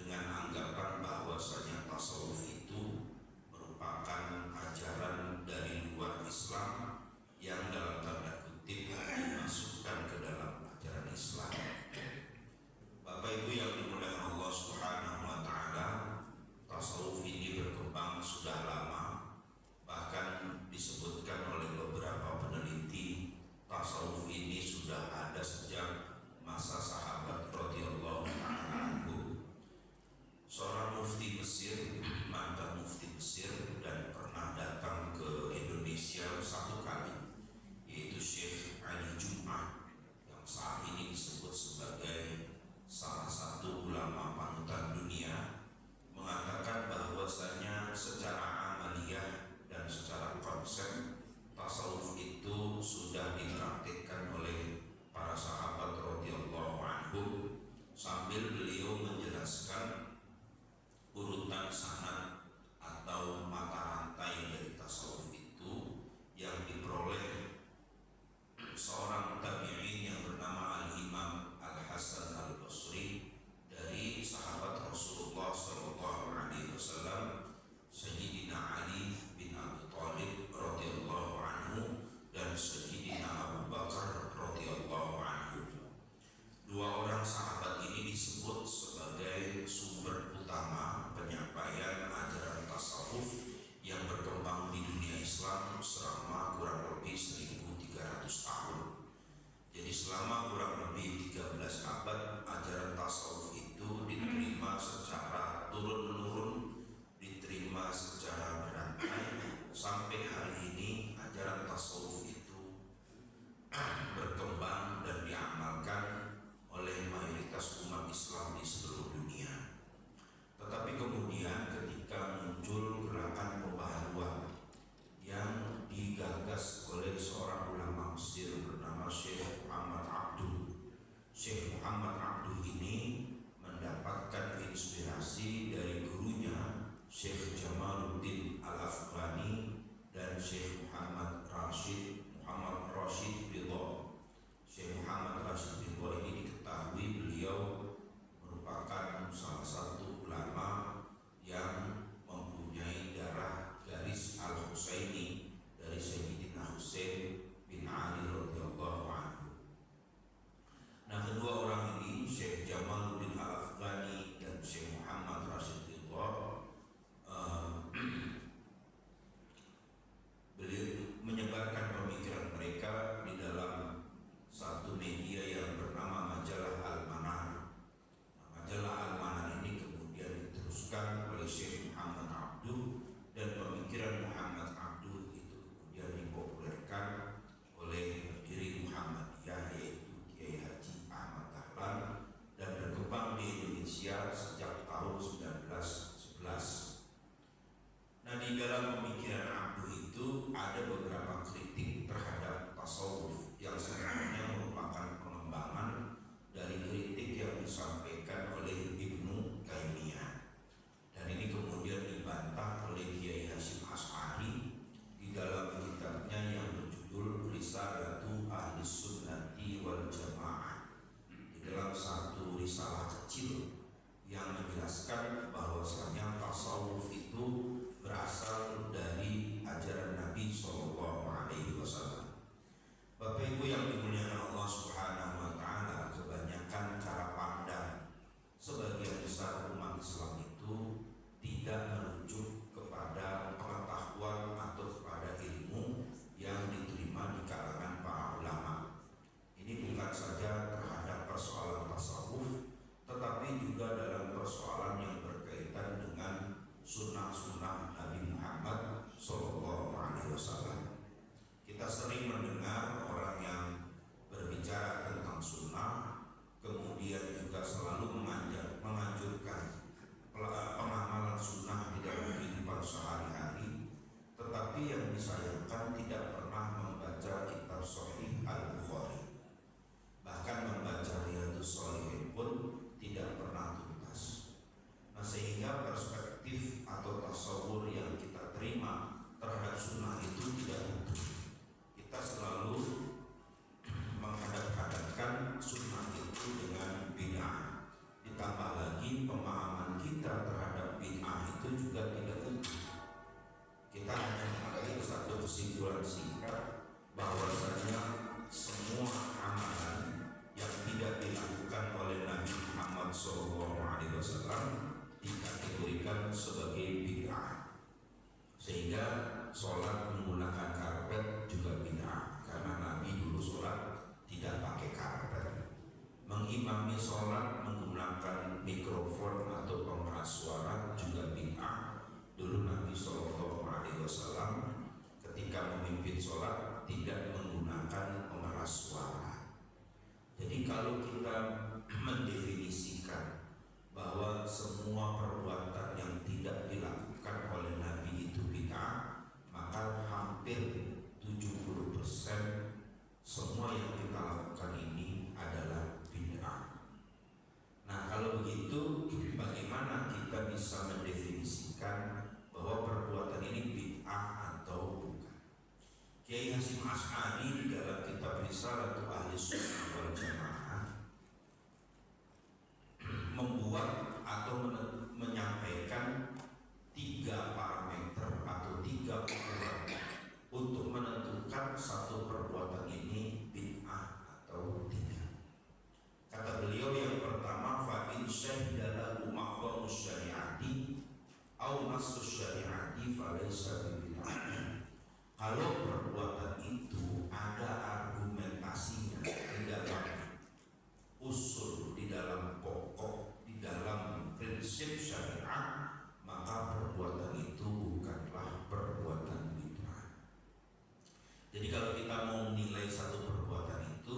dengan anggapan bahwasanya tasawuf itu merupakan ajaran dari luar Islam yang dalam tanda kutip dimasukkan ke dalam ajaran Islam. Bapak Ibu yang dimuliakan Allah Subhanahu wa taala, tasawuf ini berkembang sudah lama. Bahkan disebutkan oleh beberapa peneliti, tasawuf ini sudah ada sejak masa sahabat radhiyallahu ta'ala anhu. Seorang mufti Mesir, mantan mufti Mesir, dan pernah datang ke Indonesia satu kali, yaitu Syekh Ali Jum'ah, yang saat ini disebut sebagai salah satu ulama panutan dunia, mengatakan bahwasanya secara amaliyah dan secara konsep tasawuf itu sudah dipraktikkan oleh para sahabat radhiyallahu anhum, sambil beliau menjelaskan urutan sanad atau mata rantai dari tasawuf itu yang diperoleh seorang tabi'in yang bernama Al-Imam Al-Hasan Al-Basri dari sahabat Rasulullah SAW, Sayyidina Ali bin Abi Thalib radhiyallahu anhu dan Sayyidina Abu Bakar radhiyallahu anhu. Dua orang sahabat ini disebut sebagai sumber utama penyampaian ajaran tasawuf yang berkembang di dunia Islam selama kurang lebih 1300 tahun. Jadi selama kurang lebih 13 abad ajaran tasawuf itu diterima secara turun-menurun, diterima secara berantai, sampai hari ini ajaran tasawuf itu berkembang dan diamalkan oleh mayoritas umat Islam di seluruh dunia. Tetapi kemudian ketika muncul gerakan pembaharuan yang digagas oleh seorang ulama Mesir bernama Syekh Muhammad Abduh. Syekh Muhammad Abduh ini mendapatkan inspirasi dari gurunya Syekh Jamaluddin Al-Afghani dan Syekh Muhammad Rashid Ridho. Syekh Muhammad Rashid Ridho ini diketahui beliau merupakan salah satu ulama yang mempunyai darah garis Al-Husaini dari Sayyidina Husain bin Ali radhiyallahu anhu. Nah, kedua orang ini, Syekh Jamaluddin Al-Afghani dan Syekh Muhammad Rashid Ridho, beliau menyebarkan pemikiran mereka di dalam satu media yang bernama Majalah Al-Manar. Nah, Majalah Al-Manar ini kemudian diteruskan oleh Syekh Muhammad Abduh, dan pemikiran Muhammad Abduh itu kemudian dipopulerkan oleh pendiri Muhammadiyah, yaitu Kiai Haji Ahmad Dahlan, dan berkembang di Indonesia sejak tahun 1911. Nah, di dalam pemikiran Abduh itu ada beberapa kritik terhadap tasawuf yang sebenarnya merupakan pengembangan dari kritik yang disampaikan oleh Ibnu Taimiyah. Dan ini kemudian dibantah oleh Kiai Hasyim Asy'ari di dalam kitabnya yang berjudul Risalatu Ahlus Sunnati wal Jamaah. Di dalam satu risalah kecil yang menjelaskan bahwasanya tasawuf itu berasal dari ajaran Nabi SAW. Bapak Ibu yang dimuliakan Allah Subhanahu wa taala, kebanyakan cara pandang sebagian besar umat Islam itu tidak merujuk kepada pengetahuan atau kepada ilmu yang diterima di kalangan para ulama. Ini bukan saja terhadap persoalan tasawuf, tetapi juga dalam persoalan yang berkaitan dengan sunnah-sunnah Nabi Muhammad SAW. Kita sering mendengar orang yang berbicara tentang sunnah, kemudian juga selalu menganjurkan pengamalan sunnah di dalam kehidupan sehari-hari, dijadikan sebagai bid'ah, sehingga sholat menggunakan karpet juga bid'ah, karena Nabi dulu sholat tidak pakai karpet. Mengimami sholat menggunakan mikrofon atau pengeras suara juga bid'ah. Dulu Nabi SAW ketika memimpin sholat tidak menggunakan pengeras suara. Jadi kalau kita mendefinisikan bahwa semua perbuatan yang tidak dilakukan oleh Nabi itu bid'ah, maka hampir 70% semua yang kita lakukan ini adalah bid'ah. Nah, kalau begitu bagaimana kita bisa mendefinisikan bahwa perbuatan ini bid'ah atau bukan? Kiai Hasyim Asy'ari di dalam kitab Risalatul Ahli Sunnah wal Jamaah membuat atau menyampaikan 3 parameter atau 3 ukuran untuk menentukan satu perbuatan ini bid'ah atau tidak. Kata beliau yang pertama, fa in syahida lahu ma'dhamu syari'ati au nassu syari'ati falaysa bid'ah. Kalau perbuatan itu ada argumentasinya di dalam usul, di dalam pokok, di dalam prinsip syariat, maka perbuatan itu bukanlah perbuatan bid'ah. Jadi kalau kita mau menilai satu perbuatan itu,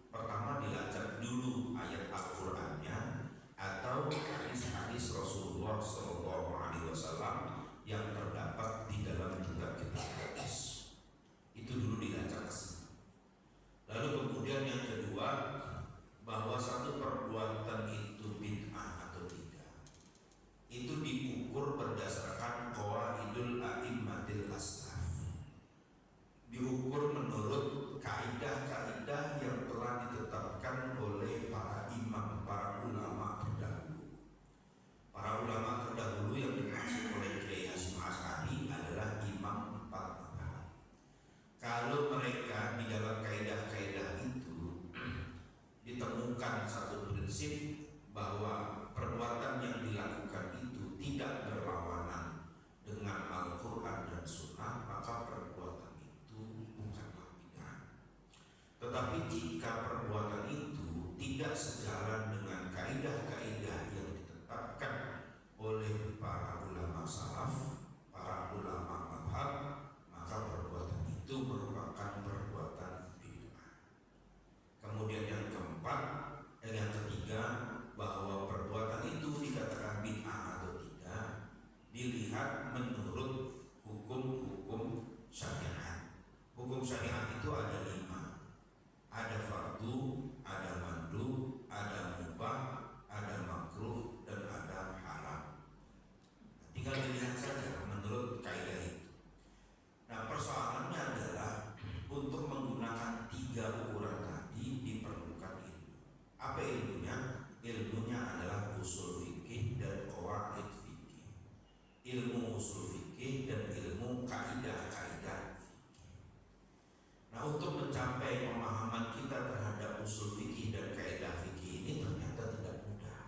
pertama dilacak dulu ayat Al-Qur'annya atau hadis-hadis Rasulullah SAW yang terdapat di dalam kitab-kitab hadis. Itu dulu dilacak. Lalu kemudian yang kedua, bahwa satu perbuatan itu bid'ah atau tidak, itu diukur berdasarkan qawaidul a'immatil aslaf, diukur menurut kaidah-kaidah yang telah ditetapkan oleh para imam, para ulama terdahulu. Para ulama terdahulu yang dimaksud oleh Kiai Hasyim Asy'ari adalah imam 4 mazhab. Kalau mereka di dalam kaidah-kaidah itu ditemukan satu prinsip bahwa perbuatan yang dilakukan itu tidak berlawanan dengan Al-Quran dan Sunnah, maka perbuatan itu bukanlah bid'ah. Tetapi jika perbuatan itu tidak sejalan dengan kaidah-kaidah yang ditetapkan oleh para ulama salaf, para ulama mazhab, maka perbuatan itu merupakan perbuatan bid'ah. Kemudian yang keempat, yang ketiga, bahwa perbuatan itu dikatakan bid'ah atau tidak dilihat menurut hukum-hukum syariat. Hukum syariat itu ada 5. Ada fardu, ada mandub, ada mubah, ada makruh, dan ada haram. Tinggal dilihat saja menurut kaidah itu. Nah, persoalannya adalah untuk menggunakan 3 ukuran tadi diperlukan ilmu. Apa ilmunya? Ilmunya adalah usul fikih dan qawaid fikih. Ilmu usul fikih dan ilmu kaidah-kaidah fikih. Nah, untuk mencapai pemahaman kita terhadap usul fikih dan kaidah fikih ini ternyata tidak mudah.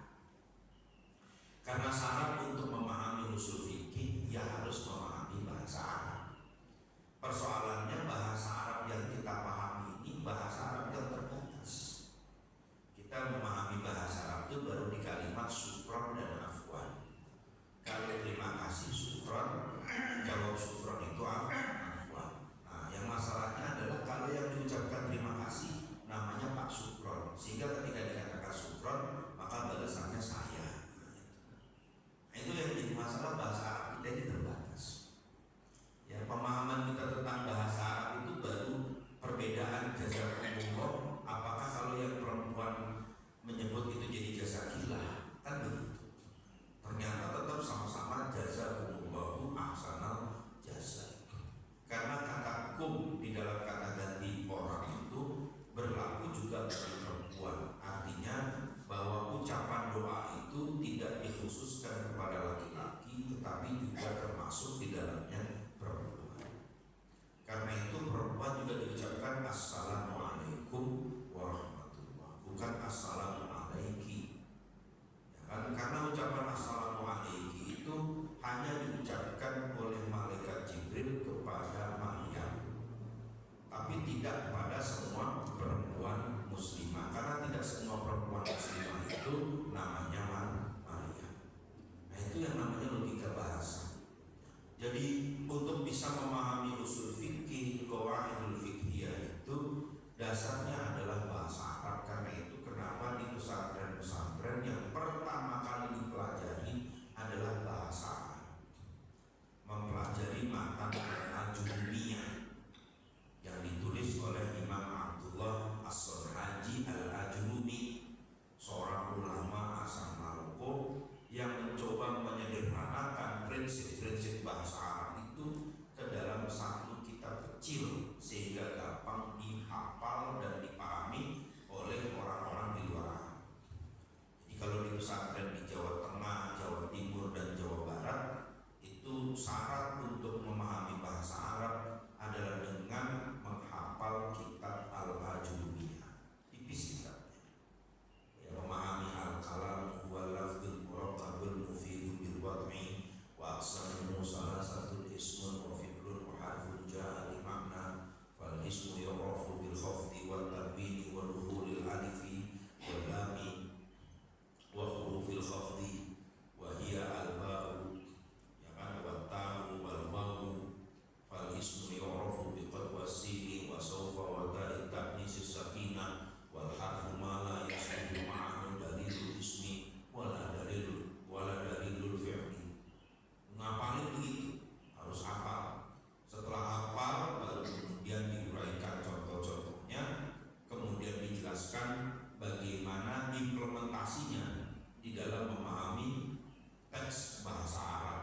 Karena syarat untuk memahami usul fikih ya harus memahami bahasa Arab. Persoalannya bahasa Arab yang kita pahami ini bahasa Arab yang terbatas. Kita memahami bahasa Arab itu baru di kalimat syukron dan afwan. Kalau terima kasih syukron, jawab syukron itu afwan. Nah, yang masalahnya adalah kalau yang diucapkan terima kasih namanya Pak Syukron, sehingga ketika dikatakan syukron maka balasannya saya. Nah, itu yang jadi masalah, bahasa Arab kita ini terbatas. Ya, pemahaman kita tentang bahasa Arab itu baru perbedaan jazakumullah. Apakah kalau yang perempuan menyebut itu jadi jazakillah, kan begitu. Ternyata tetap sama-sama jazakumullahu ahsanal jazak. Karena kata kum di dalam kata ganti orang itu berlaku juga bagi perempuan. Artinya bahwa ucapan doa itu tidak dikhususkan kepada laki-laki, tetapi juga termasuk di dalamnya perempuan. Karena itu perempuan juga diucapkan assalamualaikum warahmatullah, bukan assalamualaiki. Ya kan? Karena ucapan assalamualaiki itu syarat untuk memahami bahasa Arab adalah dengan menghafal kitab Al-Ajurumiyah. Tipis kitabnya. Ya, memahami al-kalam wal lafzul murakkabul mufidun bil wad'i wa aqsamuhu salasatun ismun wa fi'lun wa harfun ja'a li makna fal ismu yu'rafu bil khafdi wal tanwini wa dukhulil alifi wal lami wa hurufil khafdi wa hiya al-ba'u ya kan wa ta'u wal wawu fal ismu yu'rafu bi qad wasini wa sawfa wa da'i ta'nis sakinah wal harfu ma la yasbihu ma'ahu dalilul ismi wala dalilul fi'li. Ngapalin begitu, harus hafal. Setelah hafal baru kemudian diuraikan contoh-contohnya, kemudian dijelaskan bagaimana implementasinya di dalam memahami teks bahasa Arab.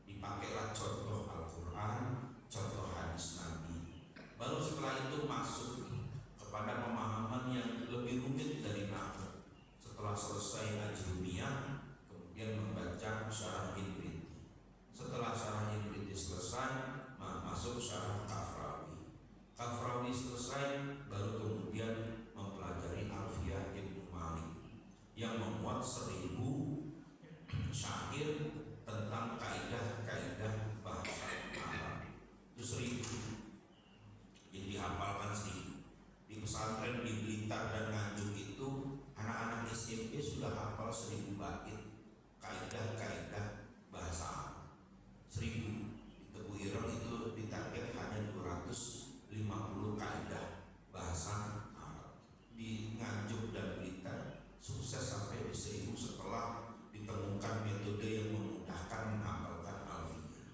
Dipakailah contoh Al-Quran, contoh hadis Nabi. Baru setelah itu masuk kepada pemahaman yang lebih rumit dari nahwu. Setelah selesai Ajrumiyah, kemudian membaca syarah Inriti. Setelah syarah Inriti selesai, masuk syarah Kafrawi. Kafrawi selesai, baru kemudian mempelajari Alfiyah Ibnu Malik yang memuat 1000 syair tentang kaidah-kaidah bahasa Arab. Itu 1000. Jadi dihafalkan 1000. Di pesantren di Blitar dan Nganjuk itu anak-anak SMP sudah hafal 1000 bait kaidah-kaidah bahasa Arab. 1000. Di Tebu Ireng itu ditarget hanya 250 kaidah bahasa Arab. Di Nganjuk dan Blitar sukses sampai di 1000 setelah ditemukan metode yang memudahkan menghafalkan alfiyah.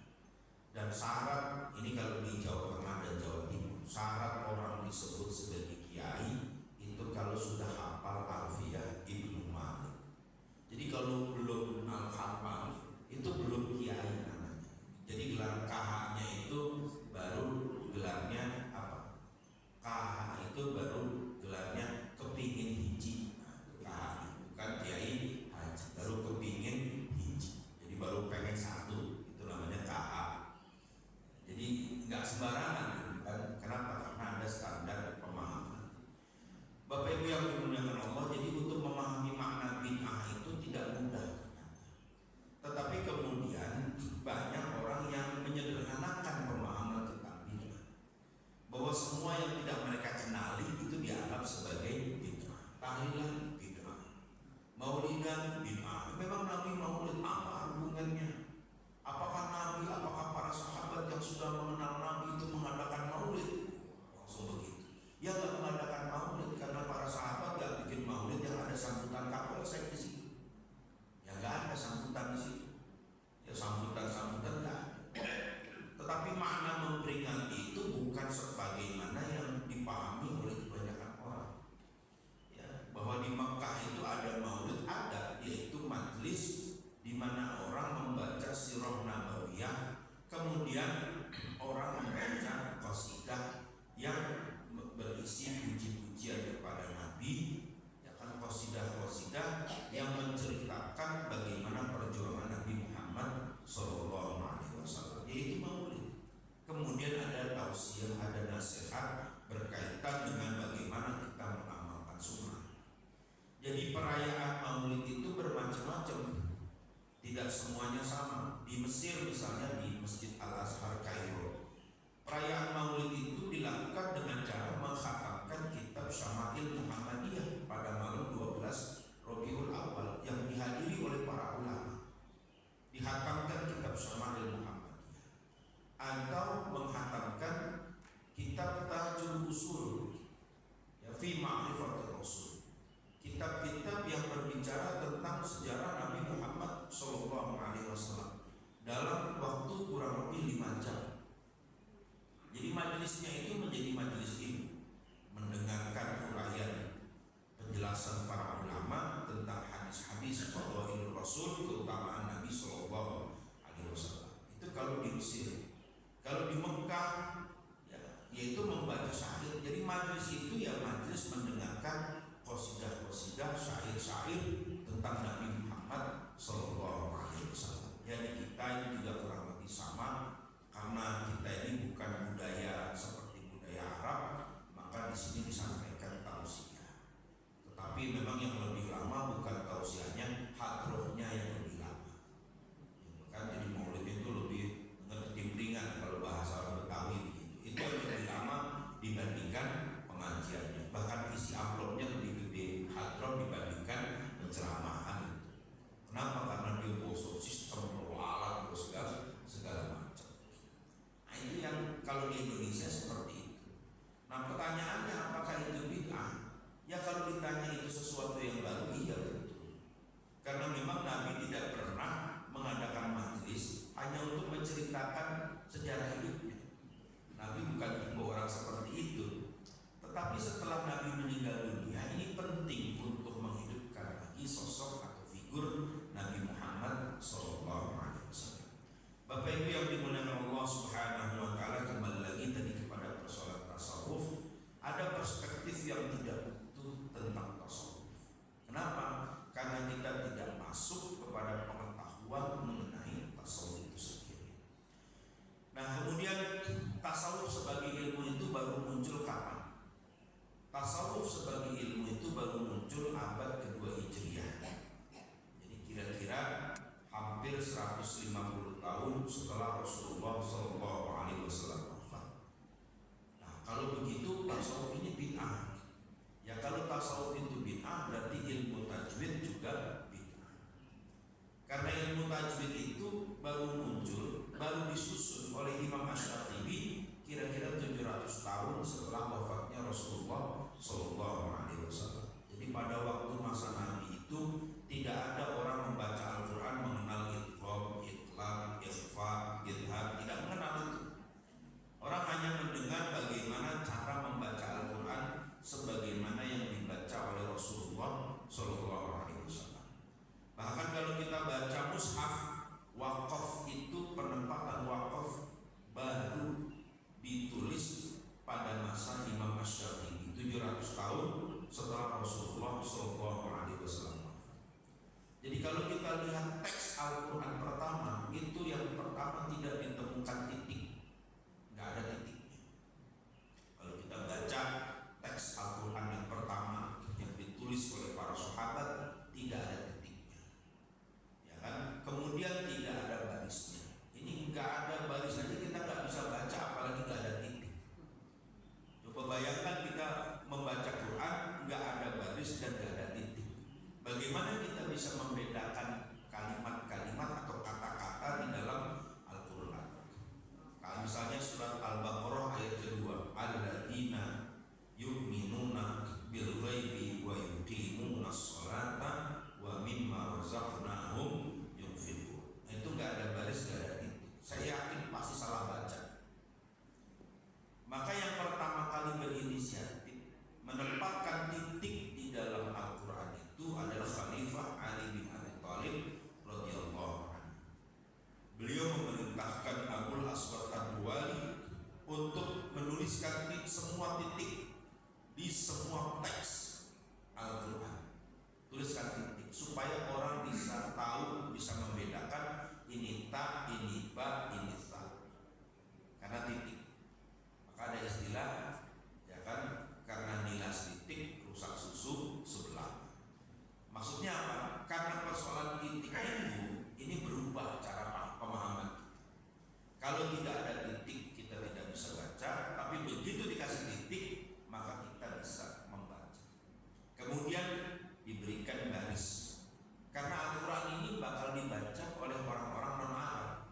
Dan syarat ini kalau di Jawa Tengah dan Jawa Timur, syarat orang disebut sebagai kiai itu kalau sudah hafal Alfiyah Ibnu Malik. Jadi kalau belum hafal itu belum kiai namanya. Jadi gelar KH-nya itu baru gelarnya apa? KH itu baru gelarnya kepingin hiji. Nah, itu KH, bukan kiai haji, baru kepingin hiji. Jadi baru pengen satu, itu namanya KH. Jadi nggak sembarangan kan? Kenapa? Karena ada standar pemahaman. Bapak Ibu yang dimuliakan Allah, jadi untuk memahami makna bid'ah itu tidak mudah. Tetapi kemudian banyak orang yang menyederhanakan pemahaman tentang bid'ah, bahwa semua yang tidak mereka kenali itu dianggap sebagai bid'ah. Tahlilan bid'ah, maulidan bid'ah. Memang Nabi maulid apa hubungannya? Apakah Nabi, apakah para sahabat yang sudah mengenal Nabi itu mengadakan maulid? Langsung begitu. Ya nggak mengadakan maulid karena para sahabat nggak bikin maulid yang ada sambutan Kapolsek di situ. Ya nggak ada sambutan di situ. Ya sambutan nggak ada. Tetapi makna memperingati itu bukan sebagaimana yang dipahami oleh kebanyakan orang. Ya, bahwa di Mekah itu ada maulid, ada, yaitu majlis di mana orang membaca sirah nabawiyah, kemudian orang membaca qasidah yang berisi puji-pujian kepada Nabi, ya kan, qasidah-qasidah yang menceritakan bagaimana perjuangan Nabi Muhammad SAW, yaitu maulid. Kemudian ada tausiah, ada nasihat berkaitan dengan bagaimana kita mengamalkan sunnah. Jadi perayaan maulid itu bermacam-macam. Tidak semuanya sama. Di Mesir misalnya, di Masjid Al-Azhar Kairo, perayaan maulid itu dilakukan dengan cara mengkhatamkan kitab Syama'il Muhammadiyah pada malam 12 Rabiul Awal yang dihadiri oleh para ulama. Dihatamkan kitab Syama'il Muhammadiyah, atau menghatamkan kitab Tajul Usul, ya, fi Ma'rifatul Rasul, kitab-kitab yang berbicara tentang sejarah Nabi Muhammad SAW dalam waktu kurang lebih 5 jam. Jadi majelisnya itu menjadi majelis ilmu, mendengarkan uraian penjelasan para ulama tentang hadis-hadis fadhailur Rasul, keutamaan Nabi SAW. Itu kalau di Mesir. Kalau di Mekah, ya, yaitu membaca syair. Jadi majelis itu ya majelis mendengarkan qasidah-qasidah, syair-syair tentang Nabi Muhammad SAW. Jadi kita ini juga kurang lebih sama karena kita ini bukan budaya seperti budaya Arab, maka di sini disampaikan tausiah. Tetapi memang yang lebih lama bukan tausiahnya, hadrohnya yang lebih lama. Kan jadi maulid itu lebih ngerti-ngerti kalau bahasa orang Betawi begitu. Itu yang lebih lama dibandingkan pengajiannya. Bahkan isi amplopnya lebih gede hadroh dibandingkan penceramahan itu. Kenapa? Karena dia bosok sistem alat segala macam. Nah itu yang kalau di Indonesia seperti itu. Nah pertanyaannya apakah itu bid'ah? Ya kalau ditanya itu sesuatu yang baru, iya betul. Karena memang Nabi tidak pernah mengadakan majelis hanya untuk menceritakan sejarah hidupnya. Nabi bukan tipe orang seperti itu. Tetapi setelah Nabi meninggal dunia, ini penting untuk menghidupkan lagi sosok atau figur Nabi Muhammad SAW. Bapak Ibu yang dimuliakan Allah Subhanahu wa taala, kembali lagi tadi kepada persoalan tasawuf. Ada perspektif yang tidak utuh tentang tasawuf. Kenapa? Karena kita tidak masuk kepada pengetahuan mengenai tasawuf itu sendiri. Nah, kemudian tasawuf sebagai ilmu itu baru muncul kapan? Tasawuf sebagai ilmu itu baru muncul abad kedua Hijriah. Jadi kira-kira hampir 150 tahun setelah Rasulullah SAW wafat. Nah, kalau begitu tasawuf ini bid'ah. Ya kalau tasawuf itu bid'ah, berarti ilmu tajwid juga bid'ah. Karena ilmu tajwid itu baru muncul, baru disusun oleh Imam Asy-Syatibi kira-kira 700 tahun setelah wafatnya Rasulullah SAW. Jadi pada waktu masa Nabi itu tidak ada orang membaca Al-Quran mengenal idgham, iqlab, ikhfa, idhar, tidak mengenal itu. Orang hanya mendengar bagaimana cara membaca Al-Quran sebagaimana yang dibaca oleh Rasulullah SAW. Bahkan kalau kita baca mushaf, waqaf itu penempatan waqaf baru ditulis pada masa Imam Asy-Syatibi 700 tahun setelah Rasulullah SAW. Jadi kalau kita lihat teks Al-Quran pertama, itu yang pertama tidak ditemukan titik, nggak ada titiknya. Kalau kita baca teks Al-Quran yang pertama yang ditulis oleh para sahabat, tidak ada titiknya, ya kan? Kemudian tidak ada barisnya. Ini nggak ada baris aja kita nggak bisa baca, apalagi nggak ada titik. Coba bayangkan kita membaca Quran nggak ada baris dan nggak ada titik. Bagaimana kita bisa membedakan kalimat-kalimat atau kata-kata di dalam Al-Quran? Kalau misalnya surat Al-Baqarah ayat kedua, alladzina yu'minuna bil ghaibi wa yuqimuna sholata wa mimma razaqnahum yunfiqun. Itu nggak ada baris, nggak ada titik. Saya yakin pasti salah baca. Maka yang pertama kali berinisiatif menempatkan titik di dalam Al-Quran itu adalah Khalifah Ali bin Abi Thalib radhiyallahu anhu. Beliau memerintahkan Abul Aswad Ad-Duwali untuk menuliskan semua titik di semua teks Al-Quran. Tuliskan titik supaya orang bisa tahu, bisa membedakan ini ta, ini ba, ini ta. Karena titik. Maka ada istilah, ya kan, karena nilas titik rusak susu sebelah. Maksudnya apa? Karena persoalan titik itu ini berubah cara pemahaman. Kalau tidak ada titik kita tidak bisa baca, tapi begitu dikasih titik maka kita bisa membaca. Kemudian diberikan baris. Karena Al-Quran ini bakal dibaca oleh orang-orang non-Arab.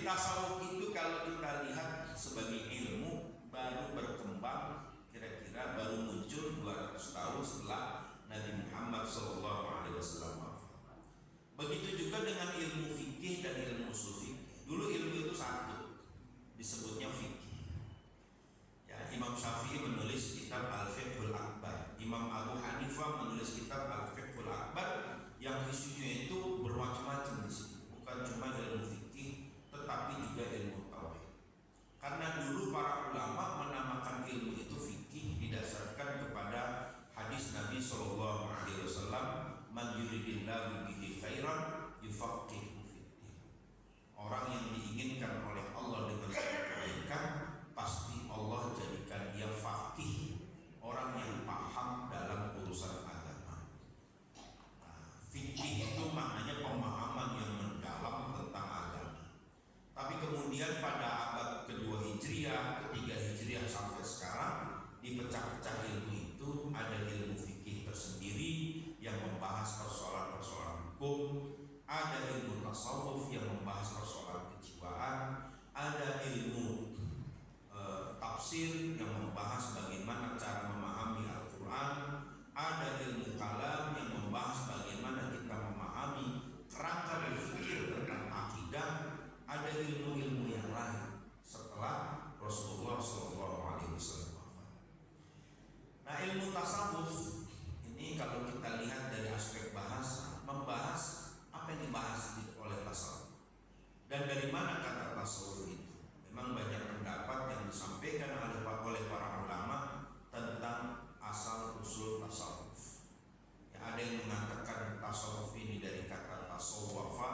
Jadi tasawuf itu kalau kita lihat sebagai ilmu baru berkembang, kira-kira baru muncul 200 tahun setelah Nabi Muhammad SAW. Begitu juga dengan ilmu fikih dan ilmu usul fikih. Dulu ilmu itu satu, disebutnya fikih. Ya, Imam Syafi'i menulis kitab Al-Fiqhul Akbar, Imam Abu Hanifah menulis kitab Al-Fiqhul Akbar yang isinya itu bermacam-macam di sini. Bukan cuma ilmu fikih, tetapi juga ilmu tauhid. Karena dulu para ulama menamakan ilmu itu fikih didasarkan kepada hadis Nabi SAW, "Man yuridillahu bihi khairan yufaqihuhu fiddin." Orang yang diinginkan oleh Allah dengan kebaikan, pasti Allah jadikan dia faqih, orang yang paham dalam urusan agama. Fikih itu maknanya pemahaman yang mendalam tentang agama. Tapi kemudian pada abad kedua Hijriah, ketiga Hijriah sampai sekarang dipecah-pecah ilmu itu. Ada ilmu fikih tersendiri yang membahas persoalan-persoalan hukum, ada ilmu tasawuf yang membahas persoalan kejiwaan, ada ilmu tafsir yang membahas bagaimana cara memahami Al-Quran, ada ilmu kalam yang membahas bagaimana kita memahami kerangka berpikir tentang akidah, ada ilmu-ilmu yang lain setelah Rasulullah SAW. Nah, ilmu tasawuf ini kalau kita lihat dari aspek bahasa, membahas apa yang dibahas oleh tasawuf dan dari mana kata tasawuf itu. Memang banyak pendapat yang disampaikan oleh para ulama tentang asal usul tasawuf. Ya, ada yang mengatakan tasawuf ini dari kata tasawwafa,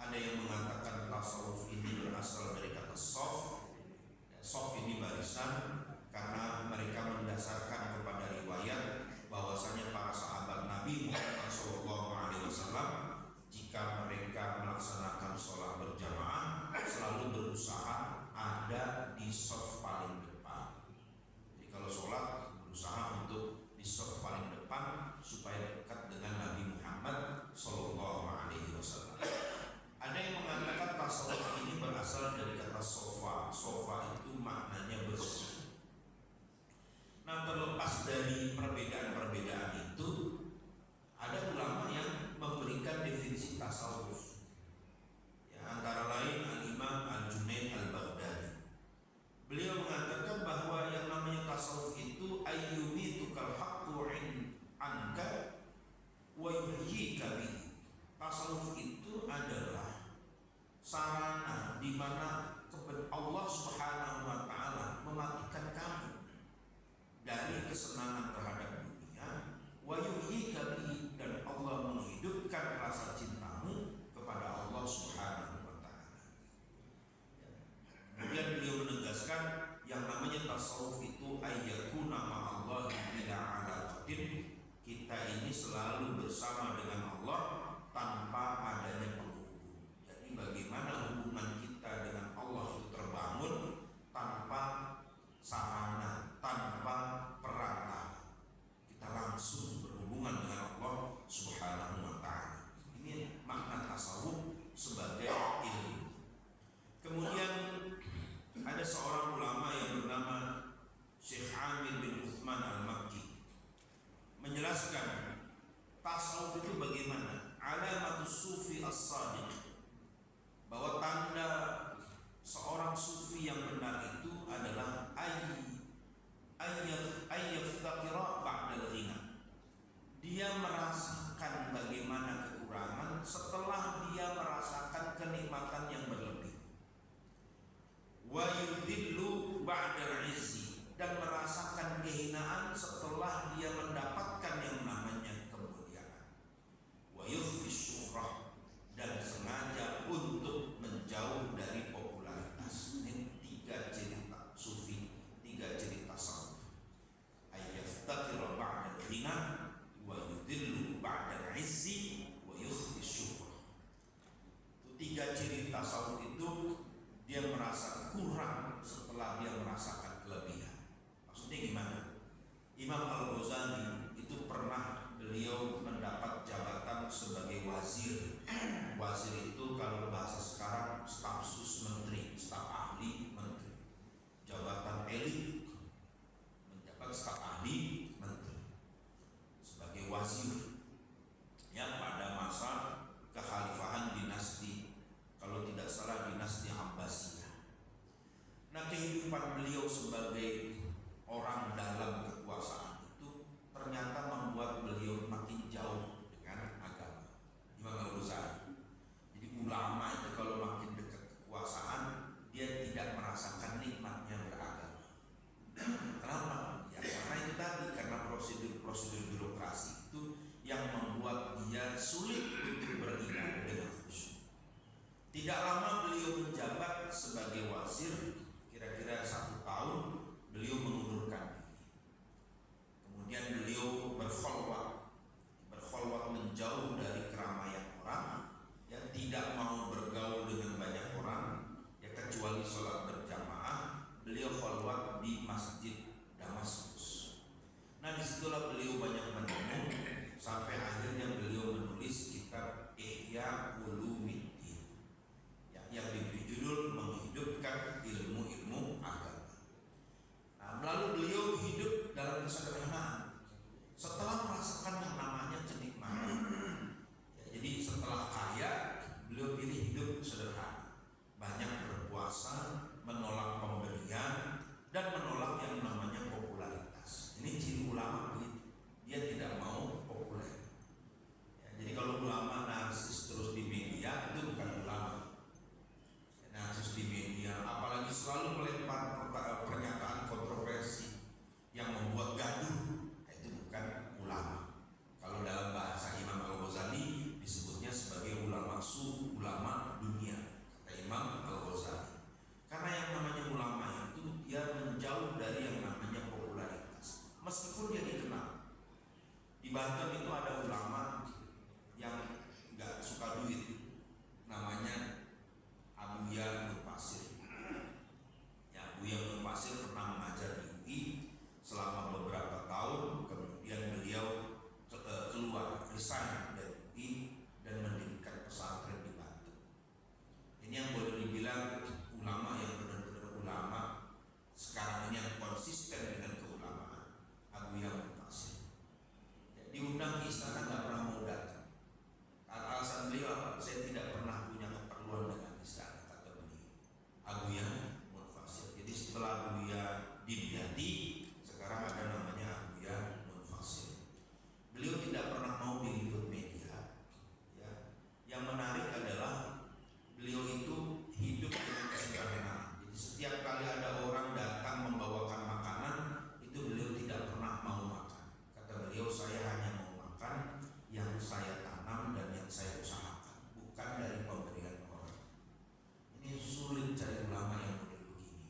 ada yang mengatakan tasawuf ini berasal dari kata sof. Ya, sof ini barisan karena mereka mendasarkan kepada riwayat bahwasanya para sahabat Nabi Muhammad SAW jika mereka melaksanakan sholat berjamaah selalu berusaha ada di sof paling depan. Jadi kalau sholat berusaha untuk di sof paling depan supaya dekat dengan Nabi Muhammad SAW. Ada yang mengatakan tasawuf ini berasal dari kata sofa. Sofa itu maknanya bersih. Nah, terlepas dari perbedaan-perbedaan itu, ada ulama yang memberikan definisi tasawuf. Ya, antara lain Al-Imam Al-Junaid Al-Baghdadi. Beliau mengatakan bahwa yang namanya tasawuf itu ayyumitukal haqqu anka wa yuhyika bihi. Tasawuf itu adalah sarana di mana Allah Subhanahu wa taala mematikan kamu dari kesenangan terhadap dunia, wa yuhyika bihi, dan Allah menghidupkan rasa cintamu kepada Allah Subhanahu wa taala. Kemudian beliau menegaskan yang namanya tasawuf itu ayyakuna ma'allahi bila alaqatin, kita ini selalu bersama dengan Allah tanpa adanya penghubung. Jadi bagaimana hubungan kita dengan Allah itu terbangun tanpa sarana, tanpa perantara. Kita langsung berhubungan dengan Allah Subhanahu wa taala. Ini makna tasawuf sebagai ilmu. Kemudian ada seorang ulama yang bernama Syekh Amir bin Uthman Al-Makki menjelaskan tasawuf itu bagaimana. Alamatus sufi as-sadiq, bahwa tanda seorang sufi yang benar itu adalah ayyaftaqira ba'dal ghina. Dia merasakan bagaimana kekurangan setelah dia merasakan kenikmatan yang berlebih. Wa yudillu ba'dal izzi, dan merasakan kehinaan setelah dia mendapatkan yang namanya kemuliaan. Wa yukhfi syuhrah, dan sengaja untuk menjauh dari popularitas. Ini tiga cerita sufi, tiga cerita tasawuf. Ayyaftaqira ba'dal ghina wa yudillu ba'dal izzi wa yukhfi syuhrah. Itu tiga ciri tasawuf itu. Dia merasa kurang setelah dia merasakan kelebihan. Maksudnya gimana? Imam Al-Ghazali itu pernah beliau mendapat jabatan sebagai wazir. Wazir itu kalau bahasa sekarang staf sus masa kekhalifahan dinasti, kalau tidak salah dinasti Abbasiyah. Nah, kehidupan beliau sebagai orang dalam kekuasaan itu ternyata membuat beliau makin jauh dengan agama. Imam Al-Ghazali. Jadi ulama itu kalau makin dekat kekuasaan, dia tidak merasakan nikmatnya beragama. Kenapa? Ya karena itu tadi, karena prosedur-prosedur birokrasi itu yang membuat dia sulit untuk beribadah dengan khusyuk. Tidak lama beliau menjabat sebagai wazir, kira-kira 1 tahun beliau mengundurkan diri. Kemudian beliau berkholwat menjauh dari keramaian orang, yang tidak mau bergaul dengan banyak orang, ya kecuali sholat berjamaah. Beliau kholwat di masjid Damaskus. Nah, disitulah beliau banyak merenung sampai akhirnya beliau menulis kitab Ihya Ulumuddin, yang diberi judul Menghidupkan Ilmu-Ilmu Agama. Nah, lalu beliau hidup dalam kesederhanaan setelah merasakan yang namanya kenikmatan. Jadi setelah kaya, beliau pilih hidup sederhana, banyak berpuasa, menolak pemberian, dan menolak yang namanya popularitas. Ini ciri ulama begitu, dia tidak mau populer. Jadi kalau ulama narsis terus di media, itu bukan ulama. Narsis di media, apalagi selalu melempar pernyataan kontroversi yang membuat gaduh, itu bukan ulama. Kalau dalam bahasa Imam Al-Ghazali disebutnya sebagai ulama ulama dunia, kata Imam Al-Ghazali. Karena yang namanya ulama itu dia menjauh dari yang namanya popularitas, meskipun dia dikenal. Di Banten itu ada ulama yang nggak suka duit, namanya Abuya Nur Pasir. Ya, Abuya Nur Pasir pernah mengajar di UI selama beberapa tahun, kemudian beliau keluar, resign dari UI dan mendirikan pesantren di Banten. Ini yang boleh dibilang ulama yang benar-benar ulama sekarang ini, yang konsisten dengan keulamaan, Abuya Nur Pasir. Ya, diundang ke istana nggak pernah mau datang. Alasan beliau apa? Saya tidak pernah punya keperluan dengan istana, kata beliau. Abuya Nur Pasir. Jadi setelah Abuya Dimyati, sekarang ada namanya Abuya Nur Pasir. Beliau tidak pernah mau diliput media. Ya. Yang menarik adalah beliau itu hidup dengan kesederhanaan. Jadi setiap kali ada orang datang membawakan makanan, itu beliau tidak pernah mau makan. Kata beliau, saya hanya mau makan yang saya tanam dan yang saya usahakan, bukan dari pemberian orang. Ini sulit cari ulama yang model begini.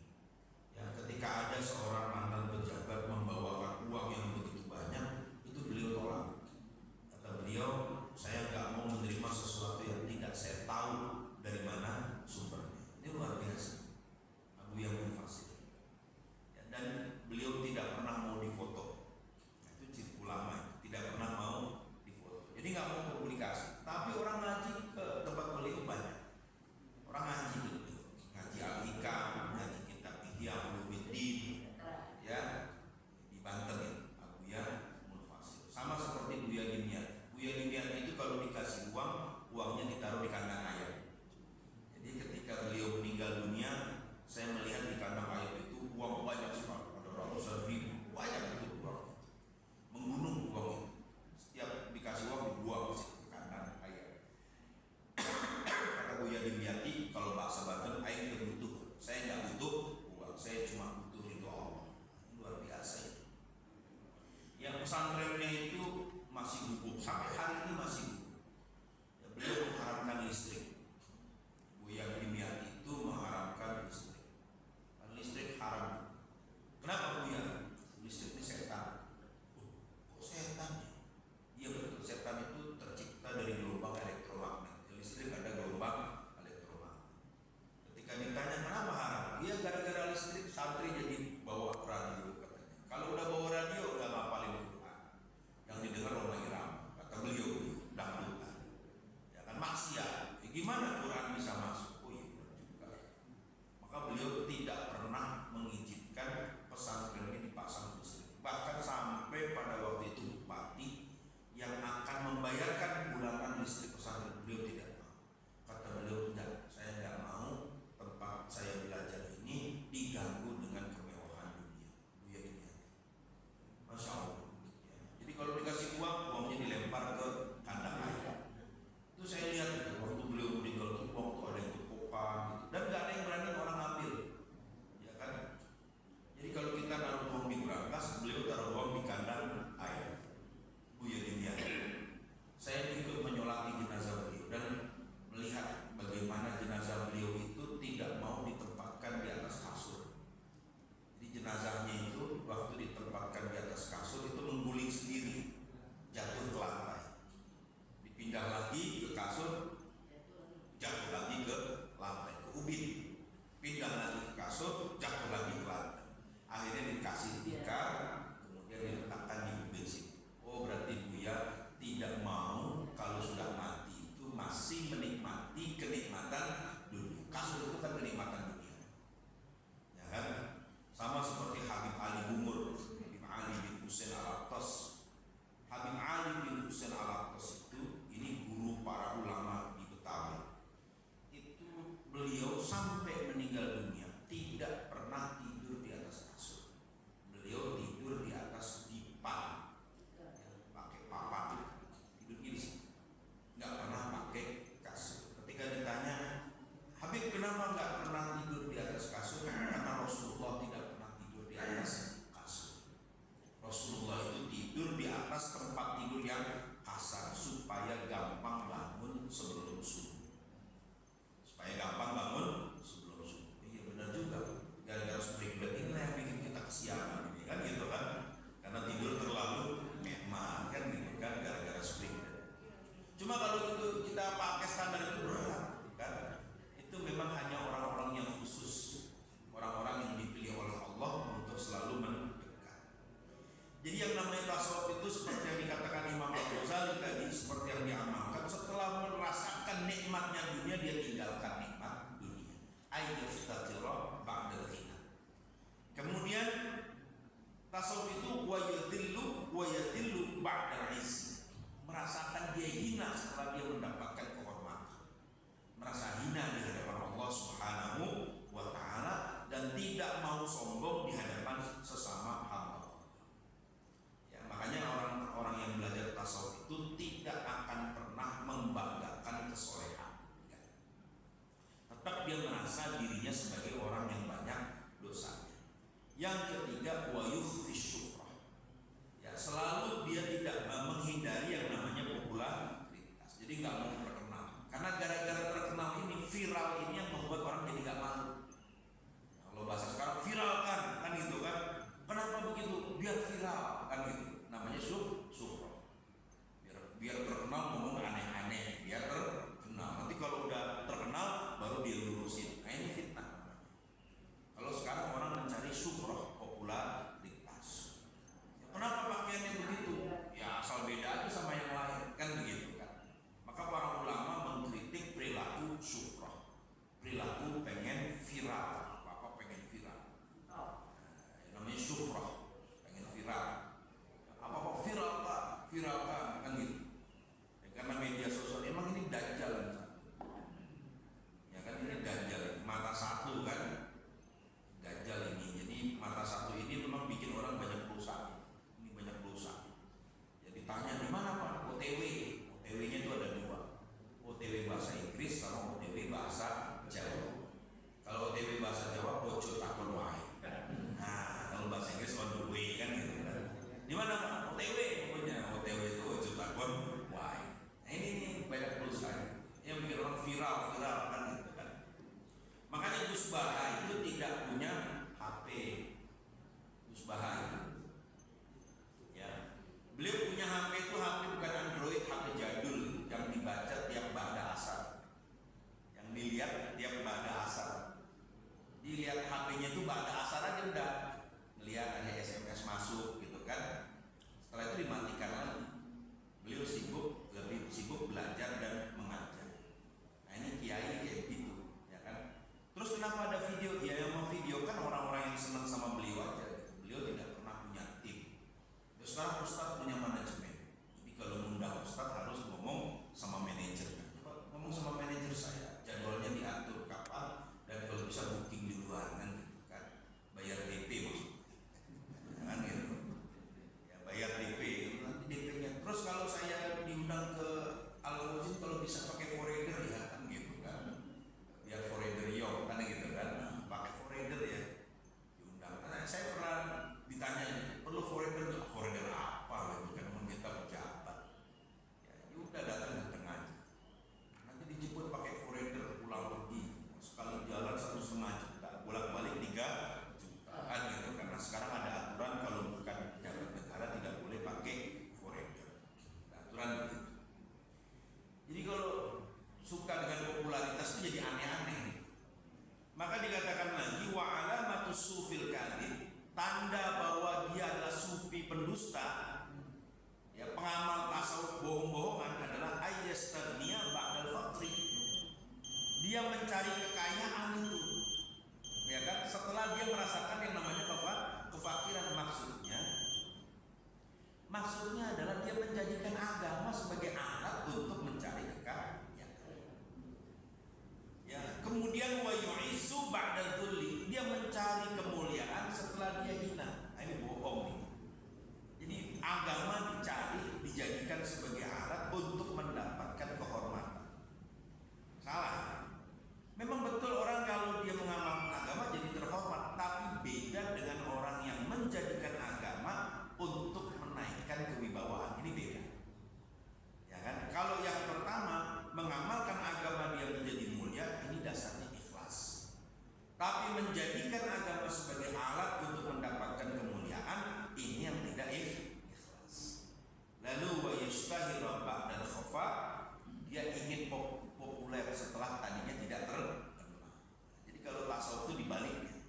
Ya, ketika ada seorang mantan pejabat membawakan uang yang begitu banyak, itu beliau tolak. Kata beliau, saya nggak mau menerima sesuatu yang tidak saya tahu dari mana sumbernya. Ini luar biasa. Abuya Nur Pasir. Ya, dan beliau tidak pernah mau difoto. Nah, itu ciri ulama, tidak pernah mau difoto. Jadi nggak mau publikasi. Tapi orang ngaji ke tempat beliau banyak. Orang ngaji ke beliau, ngaji Al-Hikam, ngaji kitab Ihya Ulumuddin, ya di Banten ya, Abuya Nur Pasir. Sama seperti Buya Dimyati. Buya Dimyati itu kalau dikasih uang, uangnya ditaruh di kandang ayam. Jadi ketika beliau meninggal dunia, saya melihat di kandang ayam itu uang banyak sekali, ada ratusan ribu, banyak itu uang, menggunung uang itu. Setiap dikasih uang dibuang ke kandang ayam. Kata Buya Dimyati, kalau bahasa Banten, ayam itu butuh. Saya nggak butuh uang, saya cuma butuh ridho Allah. Luar biasa itu. Yang pesantrennya itu masih guguk, sampai hari ini masih guguk. Ya, beliau mengharamkan listrik. Buya Dimyati itu mengharamkan listrik. Listrik haram. Kenapa Buya? Listrik ini setan. Kok setan ya? Iya betul, setan itu tercipta dari gelombang elektromagnet. Listrik ada gelombang elektromagnet. Ketika ditanya kenapa haram, dia gara-gara listrik santri jadi bawa radio katanya. Kalau udah bawa radio udah ngapalin Quran, yang didengar orang Iram. Kata beliau, dangdutan. Ya kan maksiat. Gimana Quran bisa masuk? Oh iya benar juga. Maka beliau tidak pernah mengizinkan pesantren ini dipasang listrik. Bahkan sampai pada waktu itu bupati yang akan membayarkan bulanan listrik pesantren lagi ke kasur, jatuh lagi ke lantai, ke ubin, pindah lagi ke kasur, jatuh lagi ke lantai. Akhirnya dikasih tikar, kemudian diletakkan di ubin situ. Oh, berarti Buya tidak mau kalau sudah mati itu masih menikmati kenikmatan dunia. Kasur itu kan kenikmatan dunia, ya kan? Sama seperti Habib Ali Bungur, Habib Ali bin Husain Al-Attas. Habib Ali bin Husain Al-Attas itu ini guru para ulama di Betawi. Itu beliau sampai meninggal dunia tidak pernah tidur di atas kasur. Beliau tidur di atas dipan, ya, pakai papan, tidur gini sih, nggak pernah pakai kasur. Ketika ditanya, Habib kenapa nggak pernah tidur di atas kasur? Karena Rasulullah tidak pernah tidur di atas kasur. Rasulullah itu tidur di atas tempat tidur yang kasar supaya gampang bangun sebelum subuh. Supaya gampang bangun sebelum subuh. Iya benar juga. Gara-gara spring bed ini yang bikin kita kesiangan ini kan gitu kan. Karena tidur terlalu mehmah kan gitu kan gara-gara spring bed. Cuma kalau itu kita pakai standar itu berat kan. Itu memang hanya orang-orang yang khusus, orang-orang yang dipilih oleh Allah untuk selalu mendekat. Jadi yang namanya tasawuf itu seperti yang dikatakan Imam Al-Ghazali tadi, seperti yang diamalkan, setelah merasakan nikmatnya dunia dia tinggalkan nikmat dunia. Ayyastatira ba'dal ghina. Kemudian tasawuf itu wa yadillu ba'dal izz. Merasakan dia hina setelah dia mendapatkan kehormatan. Merasa hina di hadapan Allah Subhanahu wa taala dan tidak mau sombong di hadapan sesama hamba. Ya, makanya orang-orang yang belajar tasawuf itu tidak akan pernah membanggakan kesolehan. Ya. Tetap dia merasa dirinya sebagai orang yang banyak dosanya. Yang ketiga, wa yukhfi syuhrah. Ya, selalu dia tidak menghindari yang namanya popularitas. Jadi nggak mau terkenal. Karena gara-gara terkenal ini, viral ini yang membuat orang jadi nggak malu. Nah, kalau bahasa sekarang viralkan kan gitu kan. Kenapa begitu? Biar viral kan gitu. Namanya syuhrah. Biar terkenal ngomong aneh-aneh, biar terkenal. Nanti kalau udah terkenal baru dia lurusin. Nah ini fitnah. Kalau sekarang orang mencari syuhrah, popularitas. Ya, kenapa pakaiannya begitu? Ya asal beda aja sama yang lain kan begitu kan. Maka para ulama mengkritik perilaku syuhrah, perilaku pengen viral, apa pengen viral. Namanya syuhrah, pengen viral. Apa viral pak, viralkan kan gitu. Ya, karena media sosial emang ini dajjal kan. Ya kan ini dajjal, mata satu kan, dajjal ini. Jadi mata satu ini memang bikin orang banyak dosa. Ini banyak dosa. Jadi tanya di mana pak? OTW. OTW-nya itu ada dua. OTW bahasa Inggris sama OTW bahasa Jawa. Kalau OTW bahasa Jawa ojo takon wae. Nah, kalau bahasa Inggris on the way kan gitu kan. Di mana Pak? OTW pokoknya. OTW itu ojo takon wae. Nah, ini banyak dosa. Yang bikin orang viral kan gitu kan. Makanya Gus Baha itu tidak punya HP. Gus Baha itu. Ya. Beliau punya HP itu HP bukan Android, HP jadul yang dibaca tiap ba'da asar, yang dilihat tiap ba'da asar. Dilihat HP-nya itu ba'da asar aja udah melihat ada SMS masuk gitu kan. Setelah itu dimatikan lagi. Beliau lebih sibuk belajar dan mengajar. Nah ini kiai kayak gitu, ya kan. Terus kenapa ada video? Dia yang memvideokan orang-orang yang senang sama beliau aja. Gitu. Beliau tidak pernah punya tim. Terus sekarang Ustadz punya manajemen. Jadi kalau mengundang Ustadz harus ngomong sama manajernya. Ngomong sama manajer saya, jadwalnya diatur kapan dan kalau bisa booking di luar kan gitu kan. Bayar DP maksudnya. Kan gitu. Ya bayar DP, nanti DP-nya. Terus kalau saya diundang ke Al-Fawzin kalau bisa pakai foreigner ya kan gitu kan. Biar foreigner yok kan gitu kan. Pakai foreigner ya. Diundang. Karena saya pernah ditanya perlu foreigner nggak? Foreigner apa gitu kan, kita pejabat ya udah datang aja nanti dijemput pakai foreigner pulang pergi sekali jalan 1,5 juta bolak-balik 3 juta kan gitu. Karena sekarang ada aturan kalau bukan pejabat negara tidak boleh pakai foreigner, ada aturan begitu. Jadi kalau dikatakan lagi wa alamatus sufil kadhib, tanda bahwa dia adalah sufi pendusta, ya pengamal tasawuf bohong-bohongan adalah ayyastaghniya ba'dal faqri. Dia mencari kekayaan itu, ya kan, setelah dia merasakan yang namanya kefakiran. Maksudnya adalah dia menjadikan agama sebagai alat untuk mencari kekayaan. Ya, kemudian wa yu'izzu ba'da dzulli, dia mencari kemuliaan setelah dia hina. Nah, ini bohong nih. Jadi agama dijadikan sebagai alat untuk mendapatkan kehormatan. Salah. Memang betul orang kalau dia mengamalkan agama jadi terhormat, tapi beda dengan orang yang menjadikan agama untuk menaikkan kewibawaan. Ini beda. Ya kan? Kalau yang pertama mengamalkan agama dia menjadi mulia, ini dasarnya ikhlas. Tapi menjadikan agama sebagai alat untuk mendapatkan kemuliaan, ini yang tidak ikhlas. Lalu wa yashtahira ba'dal khafa, dia ingin populer setelah tadinya tidak terkenal. Jadi kalau tasawuf itu dibaliknya,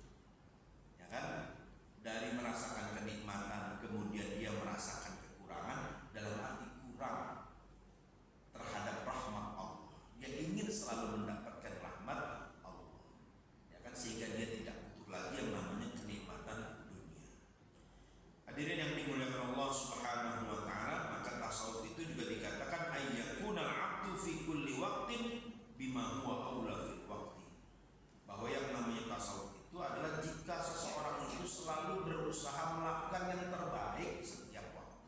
ya kan? Dari merasakan kenikmatan kemudian dia merasakan kekurangan, dalam arti kurang terhadap rahmat Allah. Dia ingin selalu mendapatkan rahmat Allah, ya kan, sehingga dia tidak butuh lagi yang namanya kenikmatan dunia. Hadirin yang dimuliakan Allah Subhanahu wa taala, maka tasawuf itu juga dikatakan ayyakunal abdu fi kulli waqtin bima huwa aula fil waqti. Bahwa yang namanya tasawuf itu adalah jika seseorang itu selalu berusaha melakukan yang terbaik setiap waktu.